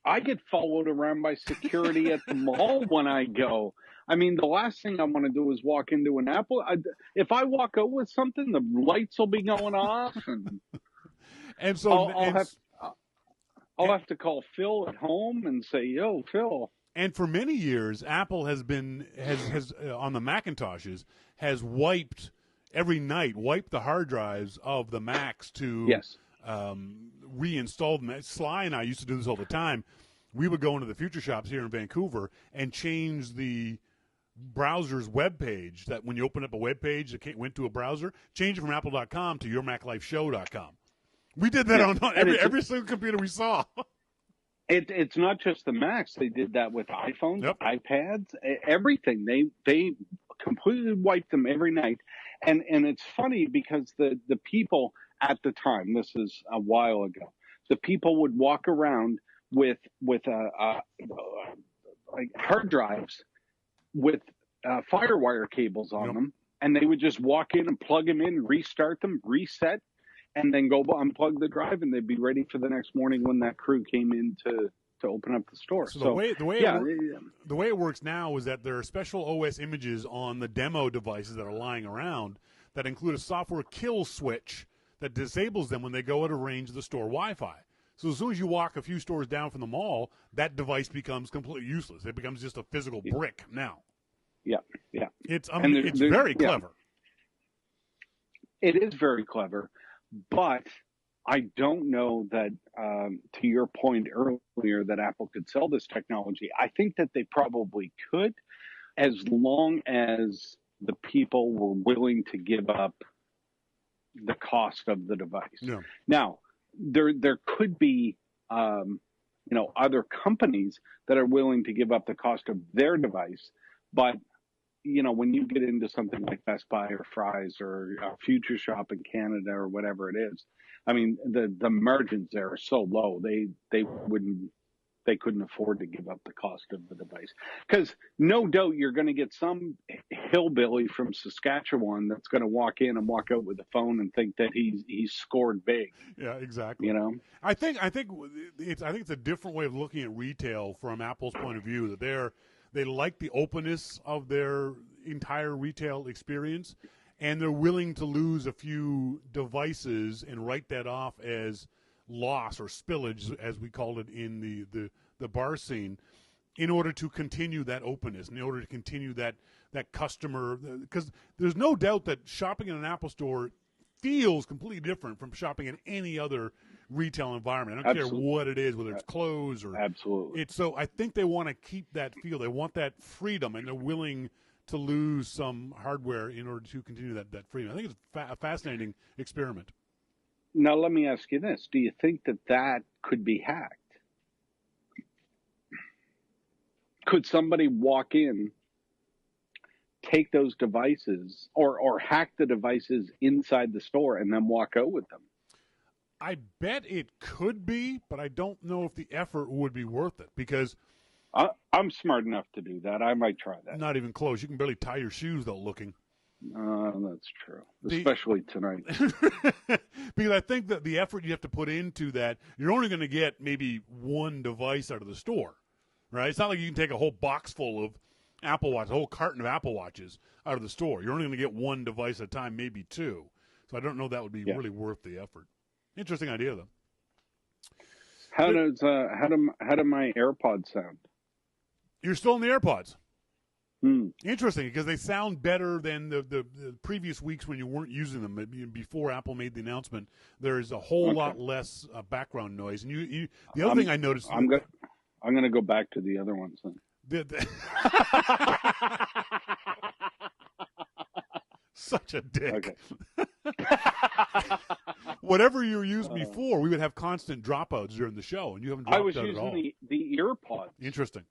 I get followed around by security at the mall when I go. I mean, the last thing I want to do is walk into an Apple. If I walk out with something, the lights will be going off, and so I'll have to call Phil at home and say, "Yo, Phil." And for many years, Apple has on the Macintoshes has wiped the hard drives of the Macs to reinstall them. Sly and I used to do this all the time. We would go into the Future Shops here in Vancouver and change the browser's web page. That when you open up a web page that went to a browser, change it from apple.com to yourmaclifeshow.com. We did that on every single computer we saw. It's not just the Macs. They did that with iPhones, iPads, everything. They completely wiped them every night. And it's funny because the people at the time, this is a while ago, the people would walk around with like hard drives with firewire cables on them, and they would just walk in and plug them in, restart them, reset, and then go unplug the drive, and they'd be ready for the next morning when that crew came in to open up the store. So the way it works now is that there are special OS images on the demo devices that are lying around that include a software kill switch that disables them when they go out of range of the store Wi-Fi. So as soon as you walk a few stores down from the mall, that device becomes completely useless. It becomes just a physical brick now. Yeah. It's very clever. It is very clever, but I don't know that, to your point earlier, that Apple could sell this technology. I think that they probably could, as long as the people were willing to give up the cost of the device. Yeah. Now, there could be, other companies that are willing to give up the cost of their device, but when you get into something like Best Buy or Fry's or Future Shop in Canada or whatever it is, I mean, the margins there are so low, they couldn't afford to give up the cost of the device. Because no doubt you're going to get some hillbilly from Saskatchewan that's going to walk in and walk out with a phone and think that he's scored big. Yeah, exactly. I think it's a different way of looking at retail from Apple's point of view. That they like the openness of their entire retail experience, and they're willing to lose a few devices and write that off as loss or spillage, as we called it in the bar scene, in order to continue that openness, in order to continue that customer. Because there's no doubt that shopping in an Apple store feels completely different from shopping in any other retail environment. I don't care what it is, whether it's clothes or absolutely. So I think they want to keep that feel. They want that freedom, and they're willing to lose some hardware in order to continue that freedom. I think it's a fascinating experiment. Now, let me ask you this. Do you think that could be hacked? Could somebody walk in, take those devices, or hack the devices inside the store and then walk out with them? I bet it could be, but I don't know if the effort would be worth it, because I'm smart enough to do that. I might try that. Not even close. You can barely tie your shoes without looking. That's true, especially tonight. Because I think that the effort you have to put into that, you're only going to get maybe one device out of the store, right? It's not like you can take a whole box full of Apple Watch, a whole carton of Apple Watches out of the store. You're only going to get one device at a time, maybe two. So I don't know that would be really worth the effort. Interesting idea, though. How do my AirPods sound? You're still in the AirPods. Interesting, because they sound better than the previous weeks when you weren't using them. Before Apple made the announcement, there's a whole lot less background noise. And the other thing I noticed, I'm going to go back to the other ones then. Such a dick. Okay. Whatever you were using before, we would have constant dropouts during the show, and you haven't dropped out at all. I was using the EarPods. Interesting.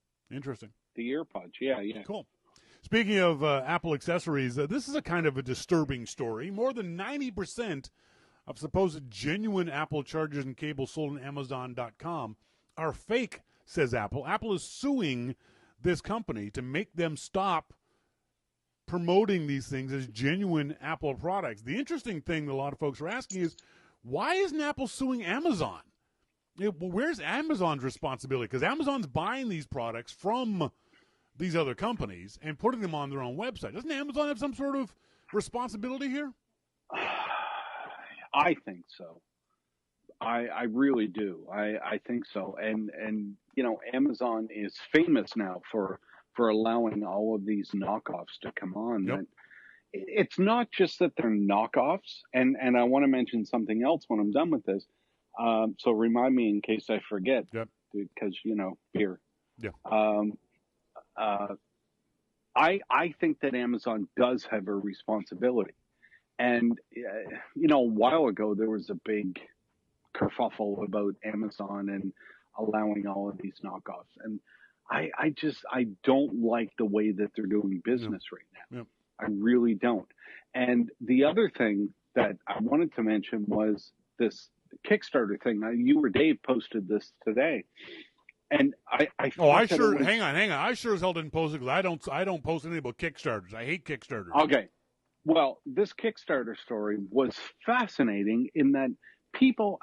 The EarPods, yeah. Cool. Speaking of Apple accessories, this is a kind of a disturbing story. More than 90% of supposed genuine Apple chargers and cables sold on Amazon.com are fake, says Apple. Apple is suing this company to make them stop promoting these things as genuine Apple products. The interesting thing that a lot of folks are asking is, why isn't Apple suing Amazon? Where's Amazon's responsibility? Because Amazon's buying these products from these other companies and putting them on their own website. Doesn't Amazon have some sort of responsibility here? I think so. I really do. I think so. And Amazon is famous now for allowing all of these knockoffs to come on. Yep. It's not just that they're knockoffs, and I want to mention something else when I'm done with this. So remind me in case I forget, because, beer. Yeah. I think that Amazon does have a responsibility. And, a while ago, there was a big kerfuffle about Amazon and allowing all of these knockoffs. And I don't like the way that they're doing business right now. Yep. I really don't. And the other thing that I wanted to mention was this Kickstarter thing. You or Dave posted this today. And hang on. I sure as hell didn't post it, because I don't post anything about Kickstarters. I hate Kickstarters. Okay. Well, this Kickstarter story was fascinating in that people,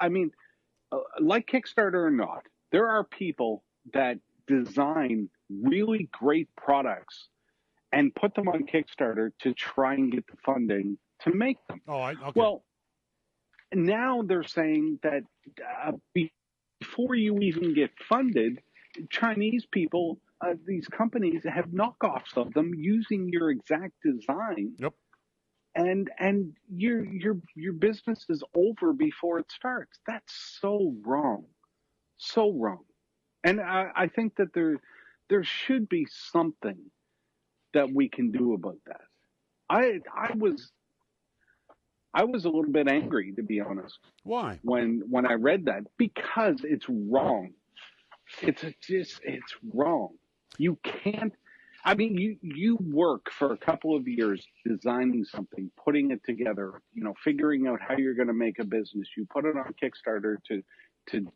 like Kickstarter or not, there are people that design really great products and put them on Kickstarter to try and get the funding to make them. Okay. Well, now they're saying that before you even get funded, Chinese people, these companies have knockoffs of them using your exact design. Yep. And your business is over before it starts. That's so wrong. So wrong. And I think that there should be something that we can do about that. I was a little bit angry, to be honest. Why? When I read that, because it's wrong. It's wrong. You can't. I mean, you work for a couple of years designing something, putting it together, figuring out how you're going to make a business. You put it on Kickstarter to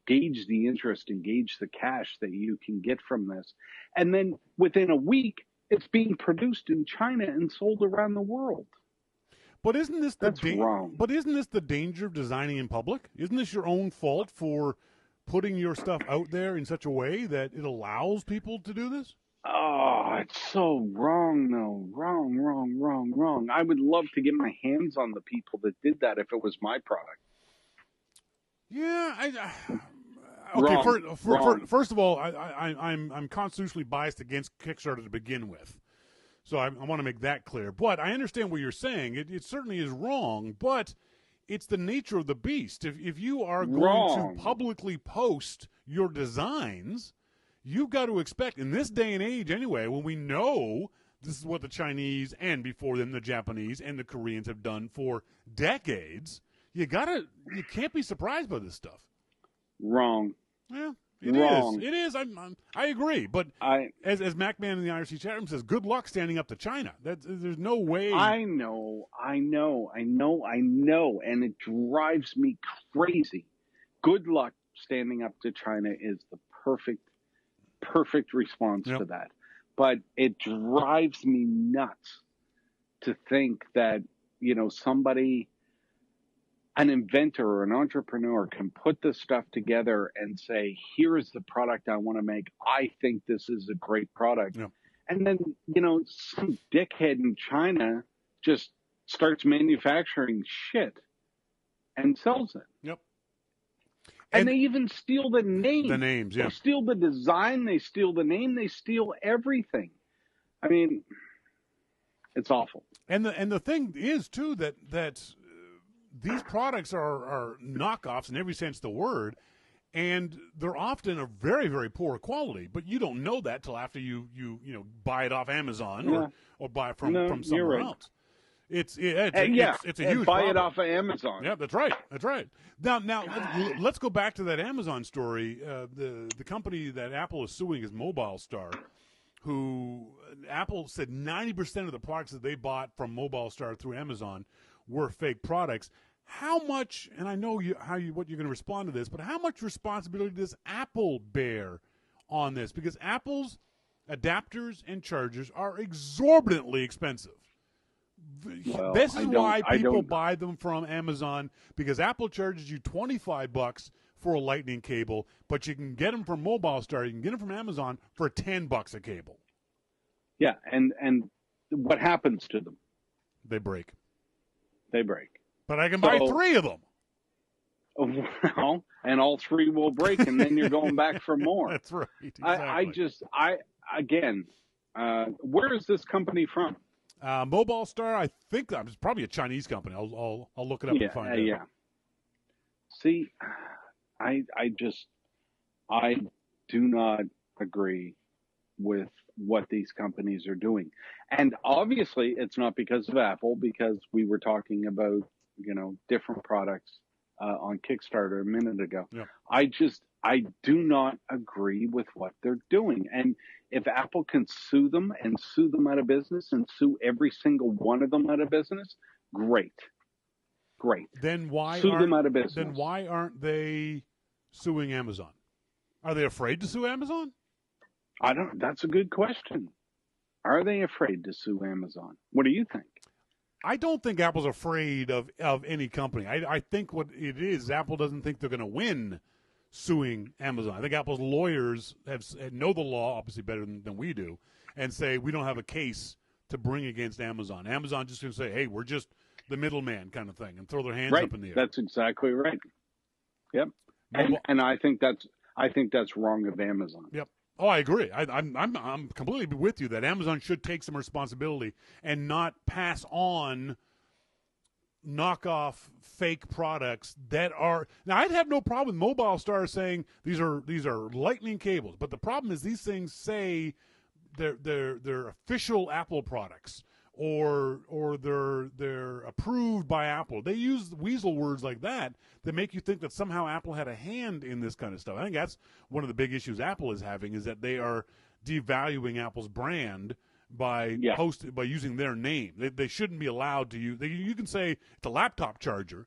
gauge the interest and gauge the cash that you can get from this. And then within a week, it's being produced in China and sold around the world. But isn't this wrong? But isn't this the danger of designing in public? Isn't this your own fault for putting your stuff out there in such a way that it allows people to do this? Oh, it's so wrong, though. Wrong. I would love to get my hands on the people that did that if it was my product. Yeah, okay. Wrong. First of all, I'm constitutionally biased against Kickstarter to begin with, so I want to make that clear. But I understand what you're saying. It certainly is wrong, but it's the nature of the beast. If you are going to publicly post your designs, you've got to expect, in this day and age anyway, when we know this is what the Chinese and before them the Japanese and the Koreans have done for decades, you can't be surprised by this stuff. Wrong. Yeah, it is. I agree, but as MacMan in the IRC chat room says, good luck standing up to China. There's no way. I know, and it drives me crazy. Good luck standing up to China is the perfect response to that. But it drives me nuts to think that, somebody, an inventor or an entrepreneur can put this stuff together and say, here is the product I want to make. I think this is a great product. Yeah. And then, some dickhead in China just starts manufacturing shit and sells it. Yep. And they even steal the name. The names, yeah. They steal the design. They steal the name. They steal everything. I mean, it's awful. And the thing is, too, that these products are knockoffs in every sense of the word, and they're often of very, very poor quality. But you don't know that till after you buy it off Amazon or buy it from somewhere else. It's a huge buy problem. It off of Amazon. Yeah, that's right. Now let's go back to that Amazon story. The company that Apple is suing is Mobile Star, who Apple said 90% of the products that they bought from Mobile Star through Amazon were fake products. How much? And I know what you're going to respond to this, but how much responsibility does Apple bear on this? Because Apple's adapters and chargers are exorbitantly expensive. Well, this is why people buy them from Amazon, because Apple charges you $25 for a lightning cable, but you can get them from Mobile Star. You can get them from Amazon for $10 a cable. Yeah, and what happens to them? They break. But I can buy 3 of them. Well, and all 3 will break, and then you're going back for more. That's right. Exactly. Again, where is this company from? Mobile Star, I think it's probably a Chinese company. I'll look it up and find out. Yeah. See, I do not agree with what these companies are doing. And obviously it's not because of Apple, because we were talking about, different products on Kickstarter a minute ago. Yeah. I do not agree with what they're doing. And if Apple can sue them out of business and sue every single one of them out of business, great. Then why sue them out of business? Then why aren't they suing Amazon? Are they afraid to sue Amazon? That's a good question. Are they afraid to sue Amazon? What do you think? I don't think Apple's afraid of any company. I think what it is, Apple doesn't think they're going to win suing Amazon. I think Apple's lawyers know the law obviously better than we do, and say we don't have a case to bring against Amazon. Amazon just going to say, hey, we're just the middleman kind of thing, and throw their hands up in the air. That's exactly right. Yep. And I think that's wrong of Amazon. Yep. Oh, I agree. I'm completely with you that Amazon should take some responsibility and not pass on knockoff fake products that are. Now, I'd have no problem with Mobile Star saying these are Lightning cables, but the problem is these things say they're official Apple products or they're approved by Apple. They use weasel words like that make you think that somehow Apple had a hand in this kind of stuff. I think that's one of the big issues Apple is having, is that they are devaluing Apple's brand by using their name. They shouldn't be allowed to use. You can say it's a laptop charger,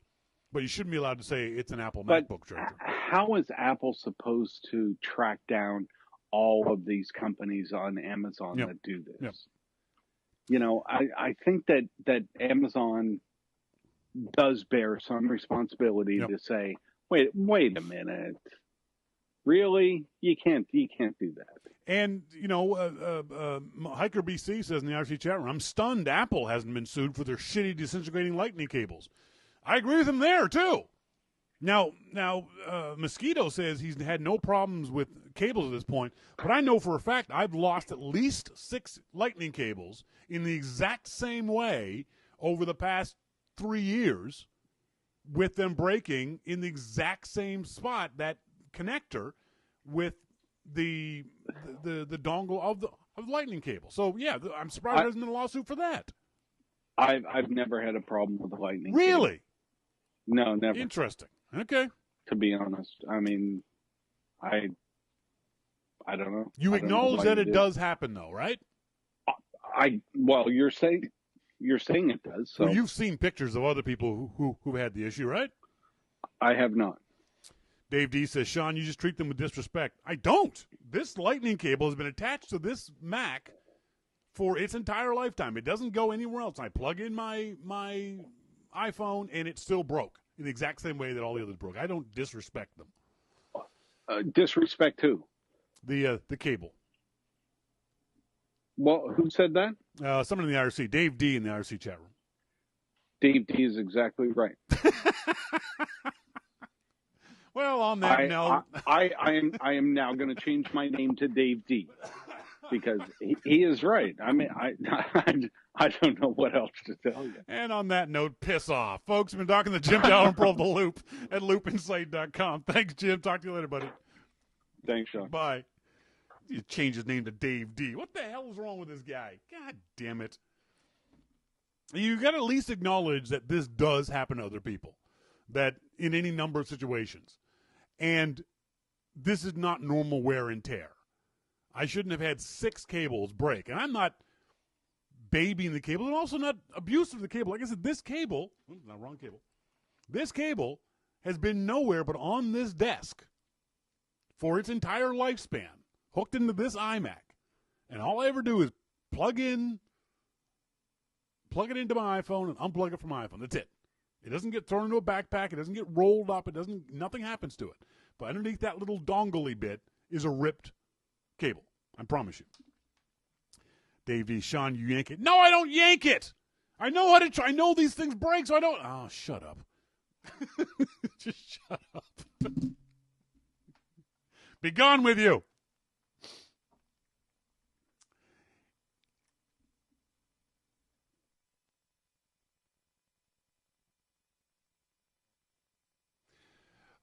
but you shouldn't be allowed to say it's an Apple MacBook charger. How is Apple supposed to track down all of these companies on Amazon that do this? Yep. You know, I think that Amazon does bear some responsibility to say, wait a minute, really? You can't do that. And you know, Hiker BC says in the RC chat room, I'm stunned Apple hasn't been sued for their shitty disintegrating Lightning cables. I agree with him there too. Now, Mosquito says he's had no problems with cables at this point, but I know for a fact I've lost at least 6 Lightning cables in the exact same way over the past 3 years, with them breaking in the exact same spot, that connector with the dongle of the Lightning cable. So yeah, I'm surprised there hasn't been a lawsuit for that. I've never had a problem with the Lightning. Really? Cable. No, never. Interesting. Okay. To be honest, I mean, I don't know. You acknowledge that it does happen, though, right? Well, you're saying it does. So well, you've seen pictures of other people who had the issue, right? I have not. Dave D says, Shawn, you just treat them with disrespect. I don't. This Lightning cable has been attached to this Mac for its entire lifetime. It doesn't go anywhere else. I plug in my iPhone, and it still broke in the exact same way that all the others broke. I don't disrespect them. Disrespect who? The cable. Well, who said that? Someone in the IRC. Dave D in the IRC chat room. Dave D is exactly right. Well, on that note, I am now going to change my name to Dave D, because he is right. I mean, I don't know what else to tell you. And on that note, piss off. Folks, we've been talking to Jim Dalrymple of The Loop at loopinsight.com. Thanks, Jim. Talk to you later, buddy. Thanks, Shawn. Bye. You change his name to Dave D. What the hell is wrong with this guy? God damn it. You got to at least acknowledge that this does happen to other people, that in any number of situations. And this is not normal wear and tear. I shouldn't have had 6 cables break. And I'm not babying the cable, and also not abusive of the cable. Like I said, this cable, wrong cable. This cable has been nowhere but on this desk for its entire lifespan, hooked into this iMac. And all I ever do is plug it into my iPhone and unplug it from my iPhone. That's it. It doesn't get thrown into a backpack. It doesn't get rolled up. Nothing happens to it. But underneath that little dongly bit is a ripped cable. I promise you. Dave D. Shawn, you yank it. No, I don't yank it. I know how to try. I know these things break, so I don't. Oh, shut up. Just shut up. Be gone with you.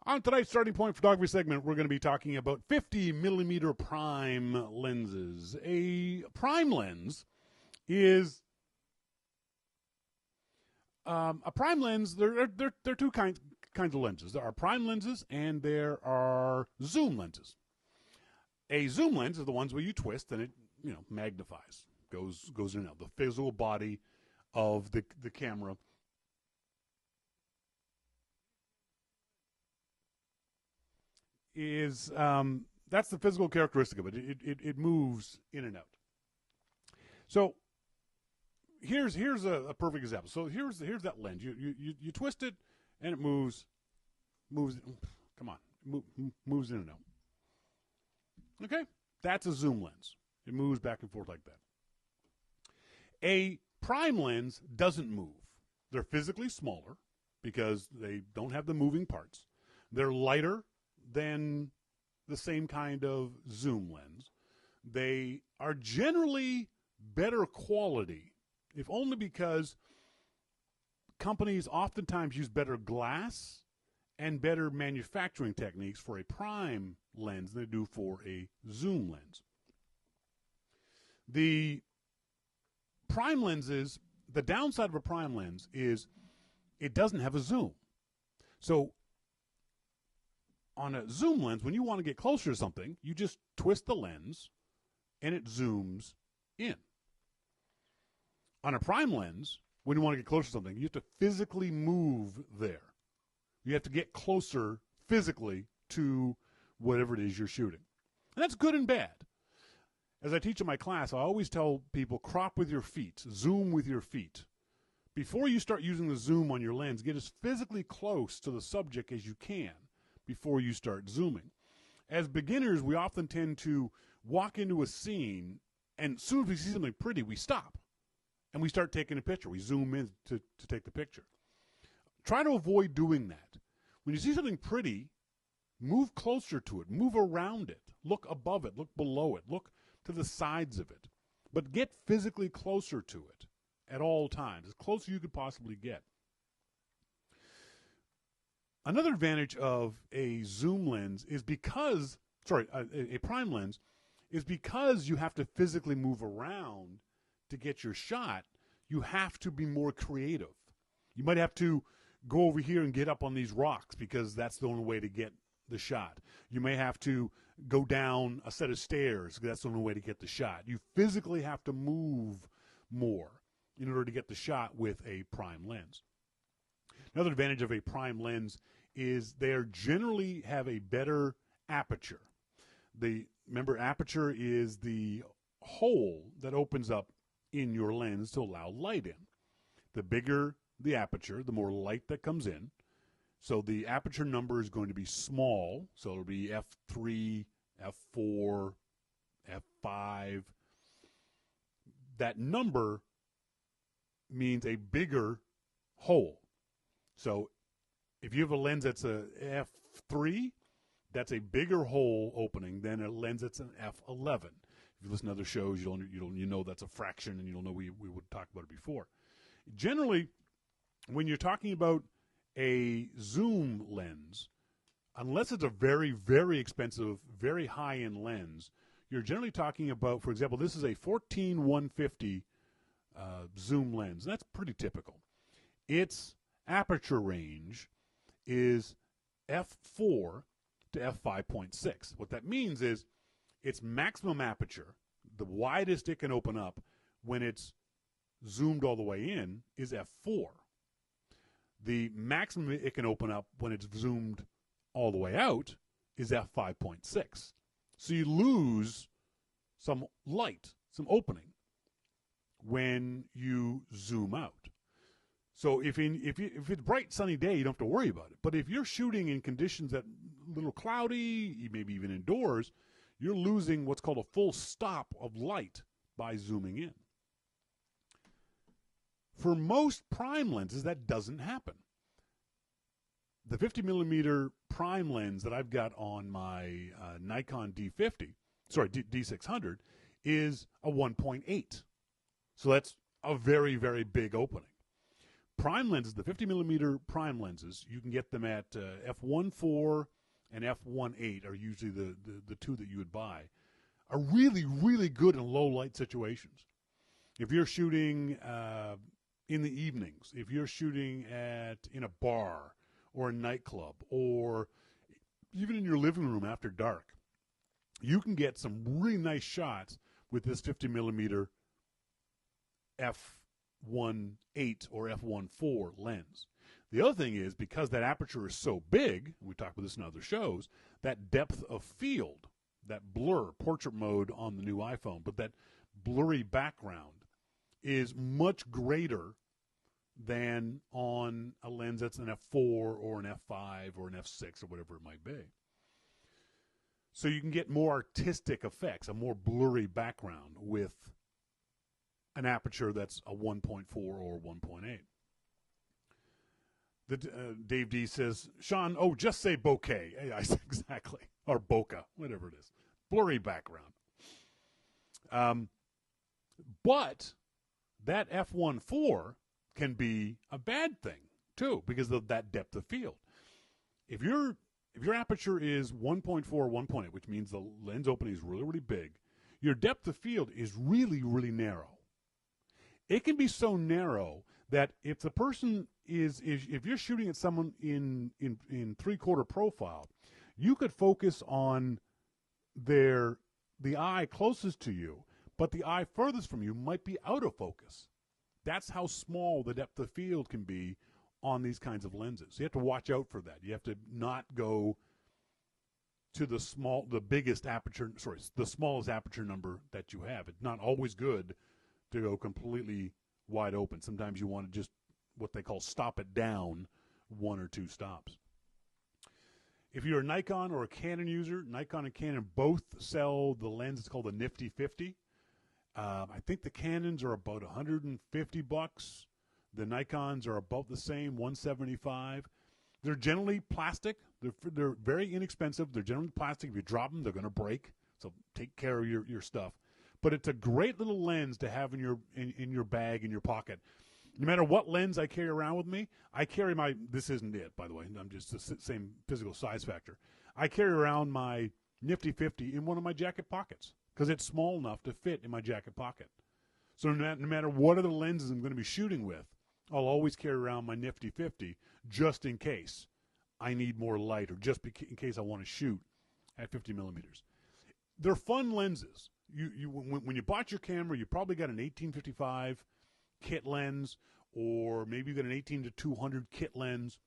On tonight's starting point photography segment, we're going to be talking about 50 millimeter prime lenses. A prime lens is a prime lens. There are two kinds of lenses. There are prime lenses and there are zoom lenses. A zoom lens is the ones where you twist and it magnifies, goes in and out. The physical body of the camera is that's the physical characteristic of it. It moves in and out. So here's a perfect example. So here's that lens. You twist it and it moves. Come on, moves in and out. Okay? That's a zoom lens. It moves back and forth like that. A prime lens doesn't move. They're physically smaller because they don't have the moving parts. They're lighter than the same kind of zoom lens. They are generally better quality, if only because companies oftentimes use better glass and better manufacturing techniques for a prime lens than they do for a zoom lens. The prime lenses, the downside of a prime lens is it doesn't have a zoom. So on a zoom lens, when you want to get closer to something, you just twist the lens and it zooms in. On a prime lens, when you want to get closer to something, you have to physically move there. You have to get closer physically to whatever it is you're shooting. And that's good and bad. As I teach in my class, I always tell people, crop with your feet, zoom with your feet. Before you start using the zoom on your lens, get as physically close to the subject as you can before you start zooming. As beginners, we often tend to walk into a scene, and as soon as we see something pretty, we stop. And we start taking a picture. We zoom in to take the picture. Try to avoid doing that. When you see something pretty, move closer to it. Move around it. Look above it. Look below it. Look to the sides of it. But get physically closer to it at all times, as close as you could possibly get. Another advantage of a zoom lens is a prime lens is because you have to physically move around to get your shot, you have to be more creative. You might have to go over here and get up on these rocks because that's the only way to get the shot. You may have to go down a set of stairs because that's the only way to get the shot. You physically have to move more in order to get the shot with a prime lens. Another advantage of a prime lens is they generally have a better aperture. Remember, aperture is the hole that opens up in your lens to allow light in. The bigger the aperture, the more light that comes in. So the aperture number is going to be small. So it'll be f3, f4, f5. That number means a bigger hole. So if you have a lens that's a f3, that's a bigger hole opening than a lens that's an f11. If you listen to other shows, you know that's a fraction, and you'll know we would talk about it before. Generally, when you're talking about a zoom lens, unless it's a very, very expensive, very high-end lens, you're generally talking about, for example, this is a 14-150 zoom lens. That's pretty typical. Its aperture range is f4 to f5.6. What that means is its maximum aperture, the widest it can open up when it's zoomed all the way in, is f4. The maximum it can open up when it's zoomed all the way out is f5.6. So you lose some light, some opening, when you zoom out. So if it's bright sunny day, you don't have to worry about it. But if you're shooting in conditions that a little cloudy, maybe even indoors, you're losing what's called a full stop of light by zooming in. For most prime lenses, that doesn't happen. The 50 millimeter prime lens that I've got on my Nikon D600 is a 1.8. So that's a very, very big opening. Prime lenses, the 50 millimeter prime lenses, you can get them at f1.4 and f1.8 are usually the two that you would buy, are really, really good in low light situations. If you're shooting in the evenings, if you're shooting in a bar or a nightclub, or even in your living room after dark, you can get some really nice shots with this 50 millimeter f1.8 or f1.4 lens. The other thing is, because that aperture is so big, we talked about this in other shows, that depth of field, that blur, portrait mode on the new iPhone, but that blurry background is much greater than on a lens that's an f4 or an f5 or an f6 or whatever it might be. So you can get more artistic effects, a more blurry background with an aperture that's a 1.4 or 1.8. Dave D says, Shawn, just say bokeh. Yeah, exactly. Or bokeh, whatever it is. Blurry background. But that f1.4 can be a bad thing, too, because of that depth of field. If your aperture is 1.4 or 1.8, which means the lens opening is really, really big, your depth of field is really, really narrow. It can be so narrow that if the person if you're shooting at someone in 3/4 profile, you could focus on the eye closest to you, but the eye furthest from you might be out of focus. That's how small the depth of field can be on these kinds of lenses. So you have to watch out for that. You have to not go to the smallest aperture number that you have. It's not always good to go completely wide open. Sometimes you want to just what they call stop it down 1 or 2 stops. If you're a Nikon or a Canon user, Nikon and Canon both sell the lens. It's called the Nifty 50. I think the Canons are about $150. The Nikons are about the same, $175. They're generally plastic. They're very inexpensive. They're generally plastic. If you drop them, they're going to break. So take care of your stuff. But it's a great little lens to have in your bag, in your pocket. No matter what lens I carry around with me, I carry this isn't it, by the way. I'm just the same physical size factor. I carry around my Nifty 50 in one of my jacket pockets because it's small enough to fit in my jacket pocket. So no matter what other lenses I'm going to be shooting with, I'll always carry around my Nifty 50 just in case I need more light or just in case I want to shoot at 50 millimeters. They're fun lenses. When you bought your camera, you probably got an 1855 kit lens, or maybe you got an 18-200 kit lens.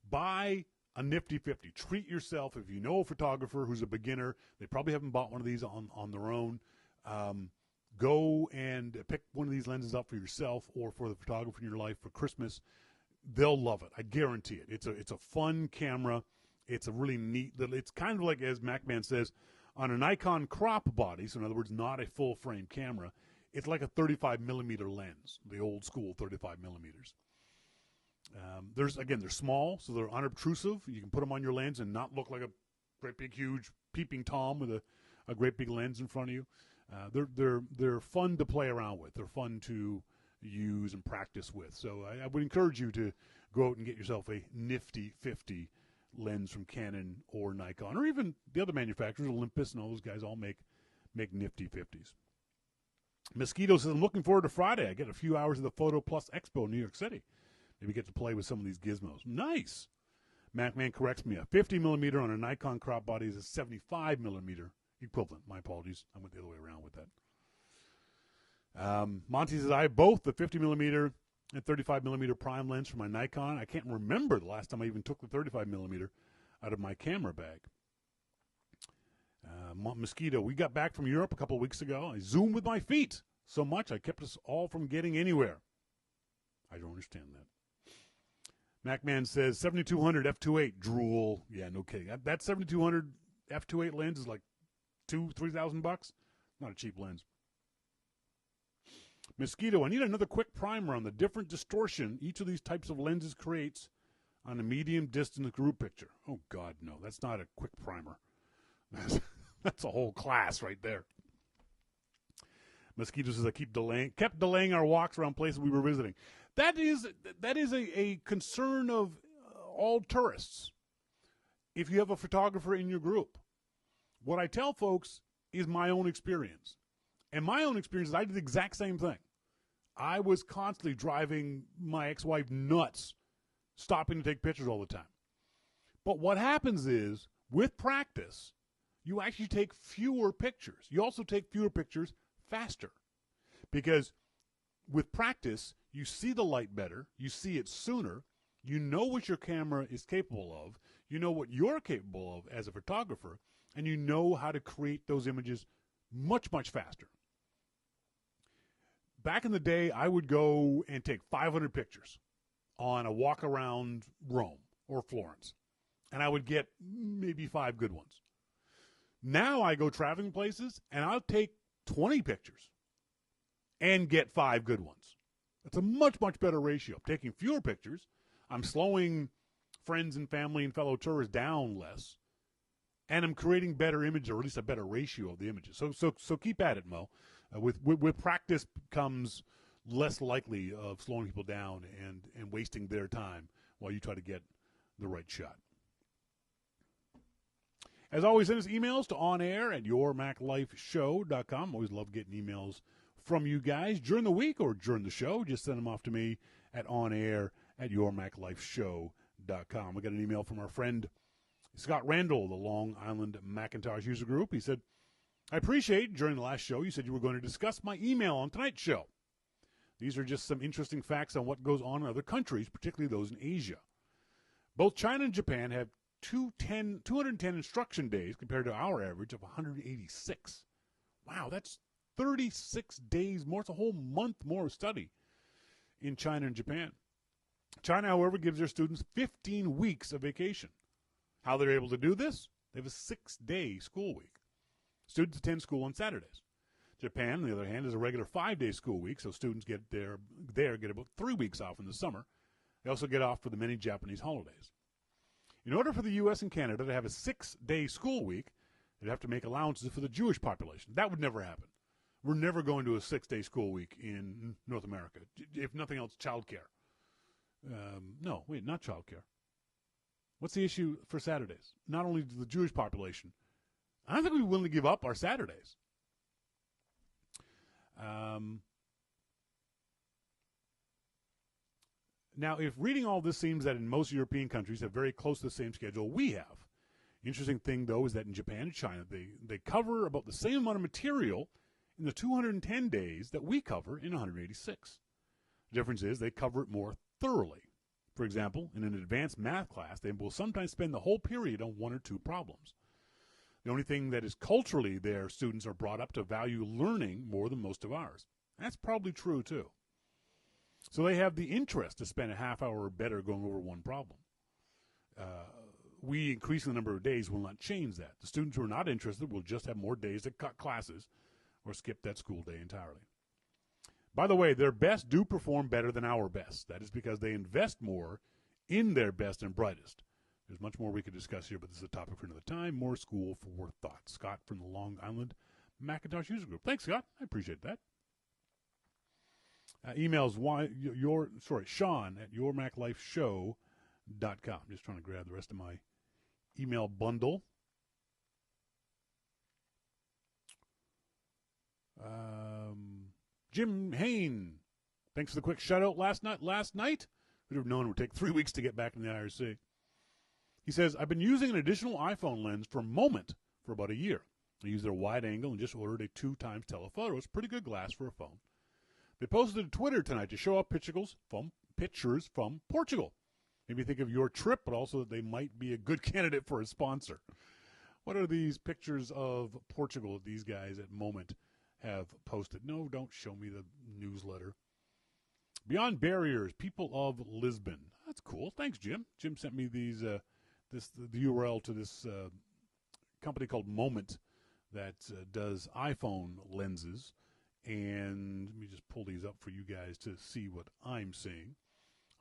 Buy a Nifty 50. Treat yourself. If you know a photographer who's a beginner, they probably haven't bought one of these on their own. Go and pick one of these lenses up for yourself or for the photographer in your life for Christmas. They'll love it. I guarantee it. It's a fun camera. It's a really neat. It's kind of like, as MacMan says, on a Nikon crop body, so in other words, not a full frame camera, it's like a 35 millimeter lens, the old school 35 millimeters. They're small, so they're unobtrusive. You can put them on your lens and not look like a great big huge peeping Tom with a great big lens in front of you. They're fun to play around with. They're fun to use and practice with. So I would encourage you to go out and get yourself a Nifty 50 lens from Canon or Nikon, or even the other manufacturers, Olympus and all those guys all make Nifty 50s. Mosquito says, I'm looking forward to Friday. I get a few hours of the Photo Plus Expo in New York City. Maybe get to play with some of these gizmos. Nice. MacMan corrects me. A 50 millimeter on a Nikon crop body is a 75 millimeter equivalent. My apologies. I went the other way around with that. Monty says, I have both the 50 millimeter and 35 millimeter prime lens for my Nikon. I can't remember the last time I even took the 35 millimeter out of my camera bag. Mosquito, we got back from Europe a couple of weeks ago. I zoomed with my feet so much I kept us all from getting anywhere. I don't understand that. MacMan says 7200 f2.8 drool. Yeah, no kidding. That 7200 f2.8 lens is like $2,000-$3,000. Not a cheap lens. Mosquito, I need another quick primer on the different distortion each of these types of lenses creates on a medium distance group picture. Oh God, no, that's not a quick primer. That's a whole class right there. Mosquito says, I kept delaying our walks around places we were visiting. That is a concern of all tourists. If you have a photographer in your group, what I tell folks is my own experience. And my own experience is I did the exact same thing. I was constantly driving my ex-wife nuts, stopping to take pictures all the time. But what happens is, with practice, you actually take fewer pictures. You also take fewer pictures faster. Because with practice, you see the light better, you see it sooner, you know what your camera is capable of, you know what you're capable of as a photographer, and you know how to create those images much, much faster. Back in the day, I would go and take 500 pictures on a walk around Rome or Florence, and I would get maybe 5 good ones. Now I go traveling places, and I'll take 20 pictures and get 5 good ones. That's a much, much better ratio. I'm taking fewer pictures. I'm slowing friends and family and fellow tourists down less, and I'm creating better images, or at least a better ratio of the images. So keep at it, Mo. With practice comes less likely of slowing people down and wasting their time while you try to get the right shot. As always, send us emails to onair@yourmaclifeshow.com. Always love getting emails from you guys during the week or during the show. Just send them off to me at onair@yourmaclifeshow.com. We got an email from our friend Scott Randall, the Long Island Macintosh user group. He said, I appreciate during the last show you said you were going to discuss my email on tonight's show. These are just some interesting facts on what goes on in other countries, particularly those in Asia. Both China and Japan have 210 instruction days compared to our average of 186. Wow, that's 36 days more. It's a whole month more of study in China and Japan. China, however, gives their students 15 weeks of vacation. How they're able to do this? They have a 6-day school week. Students attend school on Saturdays. Japan, on the other hand, is a regular 5-day school week, so students get about 3 weeks off in the summer. They also get off for the many Japanese holidays. In order for the U.S. and Canada to have a 6-day school week, they'd have to make allowances for the Jewish population. That would never happen. We're never going to a 6-day school week in North America. If nothing else, childcare. Not childcare. What's the issue for Saturdays? Not only the Jewish population. I don't think we'd be willing to give up our Saturdays. Now, if reading all this seems that in most European countries have very close to the same schedule we have. Interesting thing, though, is that in Japan and China, they cover about the same amount of material in the 210 days that we cover in 186. The difference is they cover it more thoroughly. For example, in an advanced math class, they will sometimes spend the whole period on 1 or 2 problems. The only thing that is culturally their students are brought up to value learning more than most of ours. That's probably true, too. So they have the interest to spend a half hour or better going over 1 problem. We increasing the number of days will not change that. The students who are not interested will just have more days to cut classes or skip that school day entirely. By the way, their best do perform better than our best. That is because they invest more in their best and brightest. There's much more we could discuss here, but this is a topic for another time. More school for thought. Scott from the Long Island Macintosh User Group. Thanks, Scott. I appreciate that. Emails, Shawn at yourmaclifeshow.com. Just trying to grab the rest of my email bundle. Jim Hain, thanks for the quick shout-out last night. Would have known it would take 3 weeks to get back in the IRC. He says, I've been using an additional iPhone lens for Moment for about a year. I use their wide angle and just ordered a 2x telephoto. It's pretty good glass for a phone. They posted to Twitter tonight to show off pictures from Portugal. Made me think of your trip, but also that they might be a good candidate for a sponsor. What are these pictures of Portugal that these guys at Moment have posted? No, don't show me the newsletter. Beyond Barriers, people of Lisbon. That's cool. Thanks, Jim. Jim sent me the URL to this company called Moment that does iPhone lenses. And let me just pull these up for you guys to see what I'm seeing.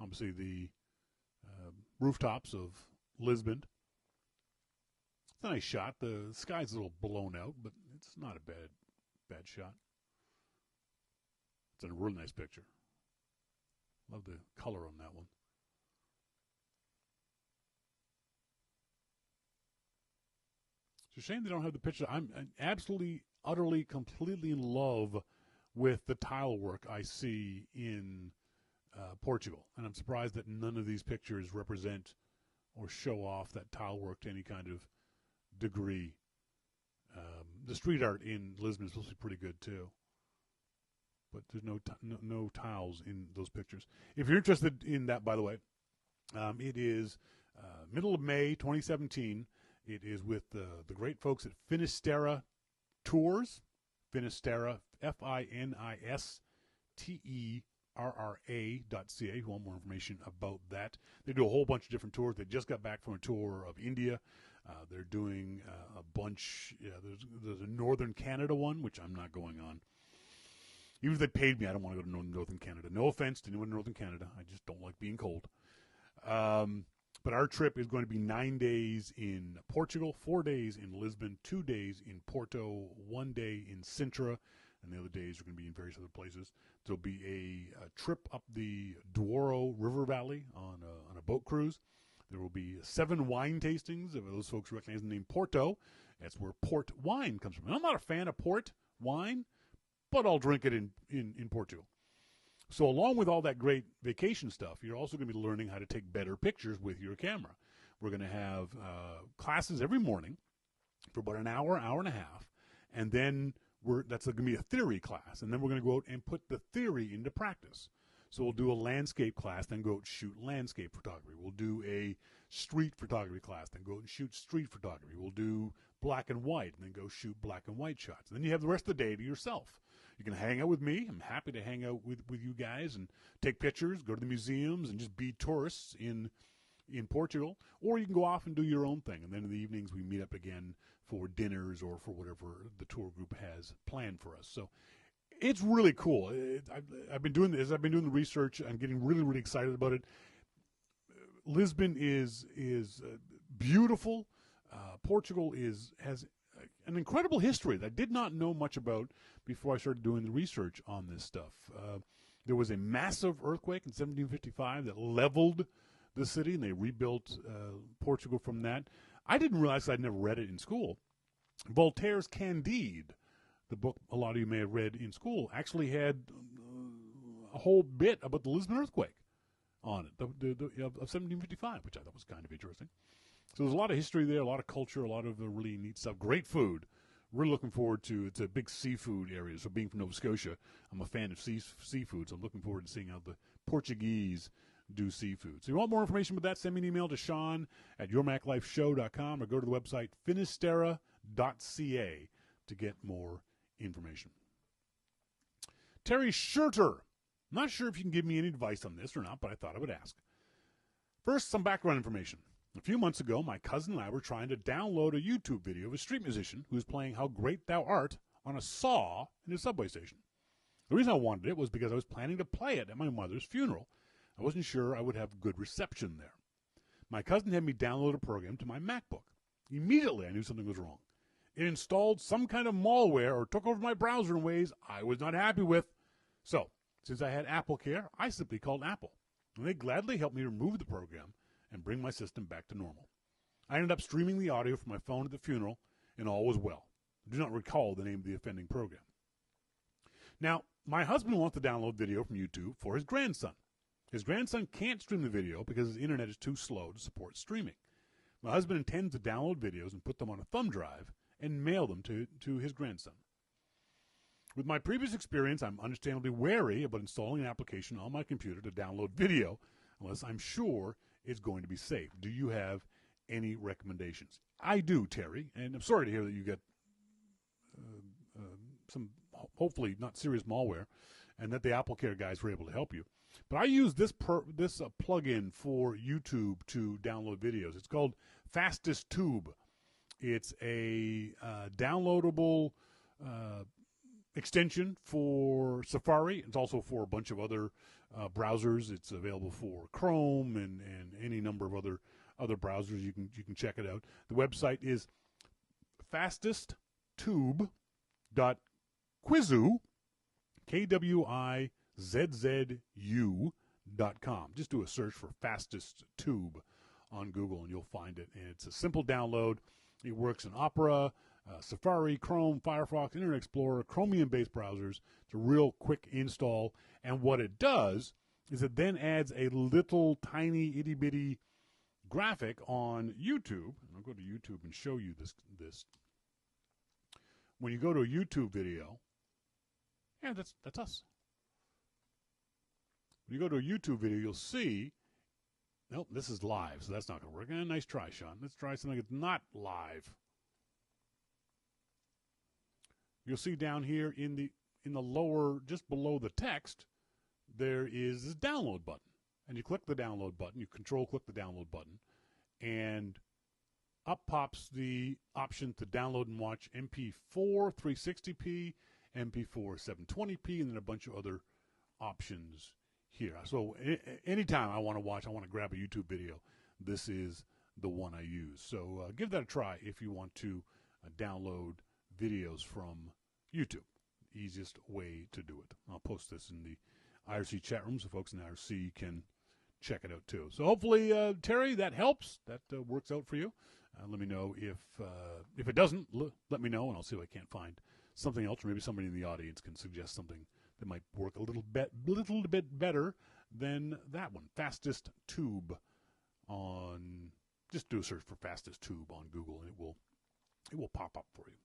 Obviously, the rooftops of Lisbon. It's a nice shot. The sky's a little blown out, but it's not a bad shot. It's a really nice picture. Love the color on that one. It's a shame they don't have the picture. I'm absolutely, utterly, completely in love with the tile work I see in Portugal. And I'm surprised that none of these pictures represent or show off that tile work to any kind of degree. The street art in Lisbon is supposed to be pretty good, too. But there's no tiles in those pictures. If you're interested in that, by the way, it is middle of May 2017. It is with the great folks at Finisterra Tours. Finisterra, FINISTERRA.ca. If you want more information about that. They do a whole bunch of different tours. They just got back from a tour of India. They're doing a bunch. Yeah, there's a Northern Canada one, which I'm not going on. Even if they paid me, I don't want to go to Northern Canada. No offense to anyone in Northern Canada. I just don't like being cold. But our trip is going to be 9 days in Portugal, 4 days in Lisbon, 2 days in Porto, 1 day in Sintra, and the other days are going to be in various other places. There'll be a trip up the Douro River Valley on a boat cruise. There will be 7 wine tastings. If those folks recognize the name Porto, that's where port wine comes from. And I'm not a fan of port wine, but I'll drink it in Portugal. So along with all that great vacation stuff, you're also going to be learning how to take better pictures with your camera. We're going to have classes every morning for about an hour, hour and a half, and then that's going to be a theory class, and then we're going to go out and put the theory into practice. So we'll do a landscape class, then go out and shoot landscape photography. We'll do a street photography class, then go out and shoot street photography. We'll do black and white, and then go shoot black and white shots. And then you have the rest of the day to yourself. You can hang out with me. I'm happy to hang out with you guys and take pictures, go to the museums, and just be tourists in Portugal. Or you can go off and do your own thing. And then in the evenings, we meet up again for dinners or for whatever the tour group has planned for us. So it's really cool. I've been doing this. I've been doing the research. I'm getting really, really excited about it. Lisbon is beautiful. Portugal has an incredible history that I did not know much about before I started doing the research on this stuff. There was a massive earthquake in 1755 that leveled the city, and they rebuilt Portugal from that. I didn't realize, I'd never read it in school. Voltaire's Candide, the book a lot of you may have read in school, actually had a whole bit about the Lisbon earthquake on it, of 1755, which I thought was kind of interesting. So there's a lot of history there, a lot of culture, a lot of really neat stuff. Great food. Really looking forward to it's a big seafood area. So being from Nova Scotia, I'm a fan of seafood. So I'm looking forward to seeing how the Portuguese do seafood. So if you want more information about that, send me an email to Shawn at yourmaclifeshow.com or go to the website finistera.ca to get more information. Terry Schurter. Not sure if you can give me any advice on this or not, but I thought I would ask. First, some background information. A few months ago, my cousin and I were trying to download a YouTube video of a street musician who was playing How Great Thou Art on a saw in a subway station. The reason I wanted it was because I was planning to play it at my mother's funeral. I wasn't sure I would have good reception there. My cousin had me download a program to my MacBook. Immediately, I knew something was wrong. It installed some kind of malware or took over my browser in ways I was not happy with. So, since I had Apple Care, I simply called Apple, and they gladly helped me remove the program and bring my system back to normal. I ended up streaming the audio from my phone at the funeral, and all was well. I do not recall the name of the offending program. Now, my husband wants to download video from YouTube for his grandson. His grandson can't stream the video because his internet is too slow to support streaming. My husband intends to download videos and put them on a thumb drive and mail them to his grandson. With my previous experience, I'm understandably wary about installing an application on my computer to download video unless I'm sure it's going to be safe. Do you have any recommendations? I do, Terry, and I'm sorry to hear that you get some hopefully not serious malware and that the Apple Care guys were able to help you. But I use this plugin for YouTube to download videos. It's called Fastest Tube. It's a downloadable extension for Safari. It's also for a bunch of other browsers. It's available for Chrome and any number of other browsers. You can check it out. The website is fastesttube.quizzu, KWIZZU.com. Just do a search for Fastest Tube on Google and you'll find it. And it's a simple download. It works in Opera, Safari, Chrome, Firefox, Internet Explorer, Chromium-based browsers. It's a real quick install. And what it does is it then adds a little tiny itty-bitty graphic on YouTube. And I'll go to YouTube and show you this. When you go to a YouTube video, yeah, that's us. When you go to a YouTube video, you'll see, nope, this is live, so that's not going to work. Nice try, Shawn. Let's try something that's not live. You'll see down here in the lower, just below the text, there is this download button. And you click the download button, you control-click the download button, and up pops the option to download and watch MP4 360p, MP4 720p, and then a bunch of other options here. So anytime I want to grab a YouTube video, this is the one I use. So give that a try if you want to download videos from YouTube. Easiest way to do it. I'll post this in the IRC chat room so folks in IRC can check it out too. So hopefully, Terry, that helps. That works out for you. Let me know if it doesn't. Let me know, and I'll see if I can't find something else, or maybe somebody in the audience can suggest something that might work a little bit better than that one. Fastest tube on. Just do a search for fastest tube on Google, and it will pop up for you.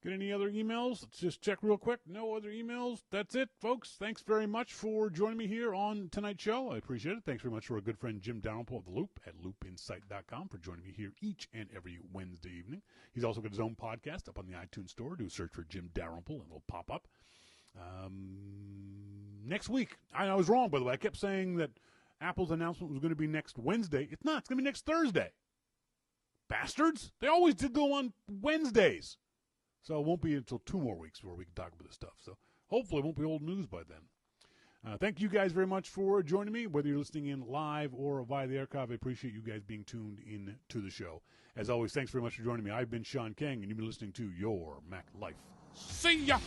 Get any other emails? Let's just check real quick. No other emails. That's it, folks. Thanks very much for joining me here on tonight's show. I appreciate it. Thanks very much to our good friend Jim Dalrymple of The Loop at loopinsight.com for joining me here each and every Wednesday evening. He's also got his own podcast up on the iTunes Store. Do a search for Jim Dalrymple and it'll pop up. Next week, I was wrong, by the way. I kept saying that Apple's announcement was going to be next Wednesday. It's not. It's going to be next Thursday. Bastards. They always did go on Wednesdays. So it won't be until 2 more weeks before we can talk about this stuff. So hopefully it won't be old news by then. Thank you guys very much for joining me, whether you're listening in live or via the archive. I appreciate you guys being tuned in to the show. As always, thanks very much for joining me. I've been Shawn King, and you've been listening to Your Mac Life. See ya!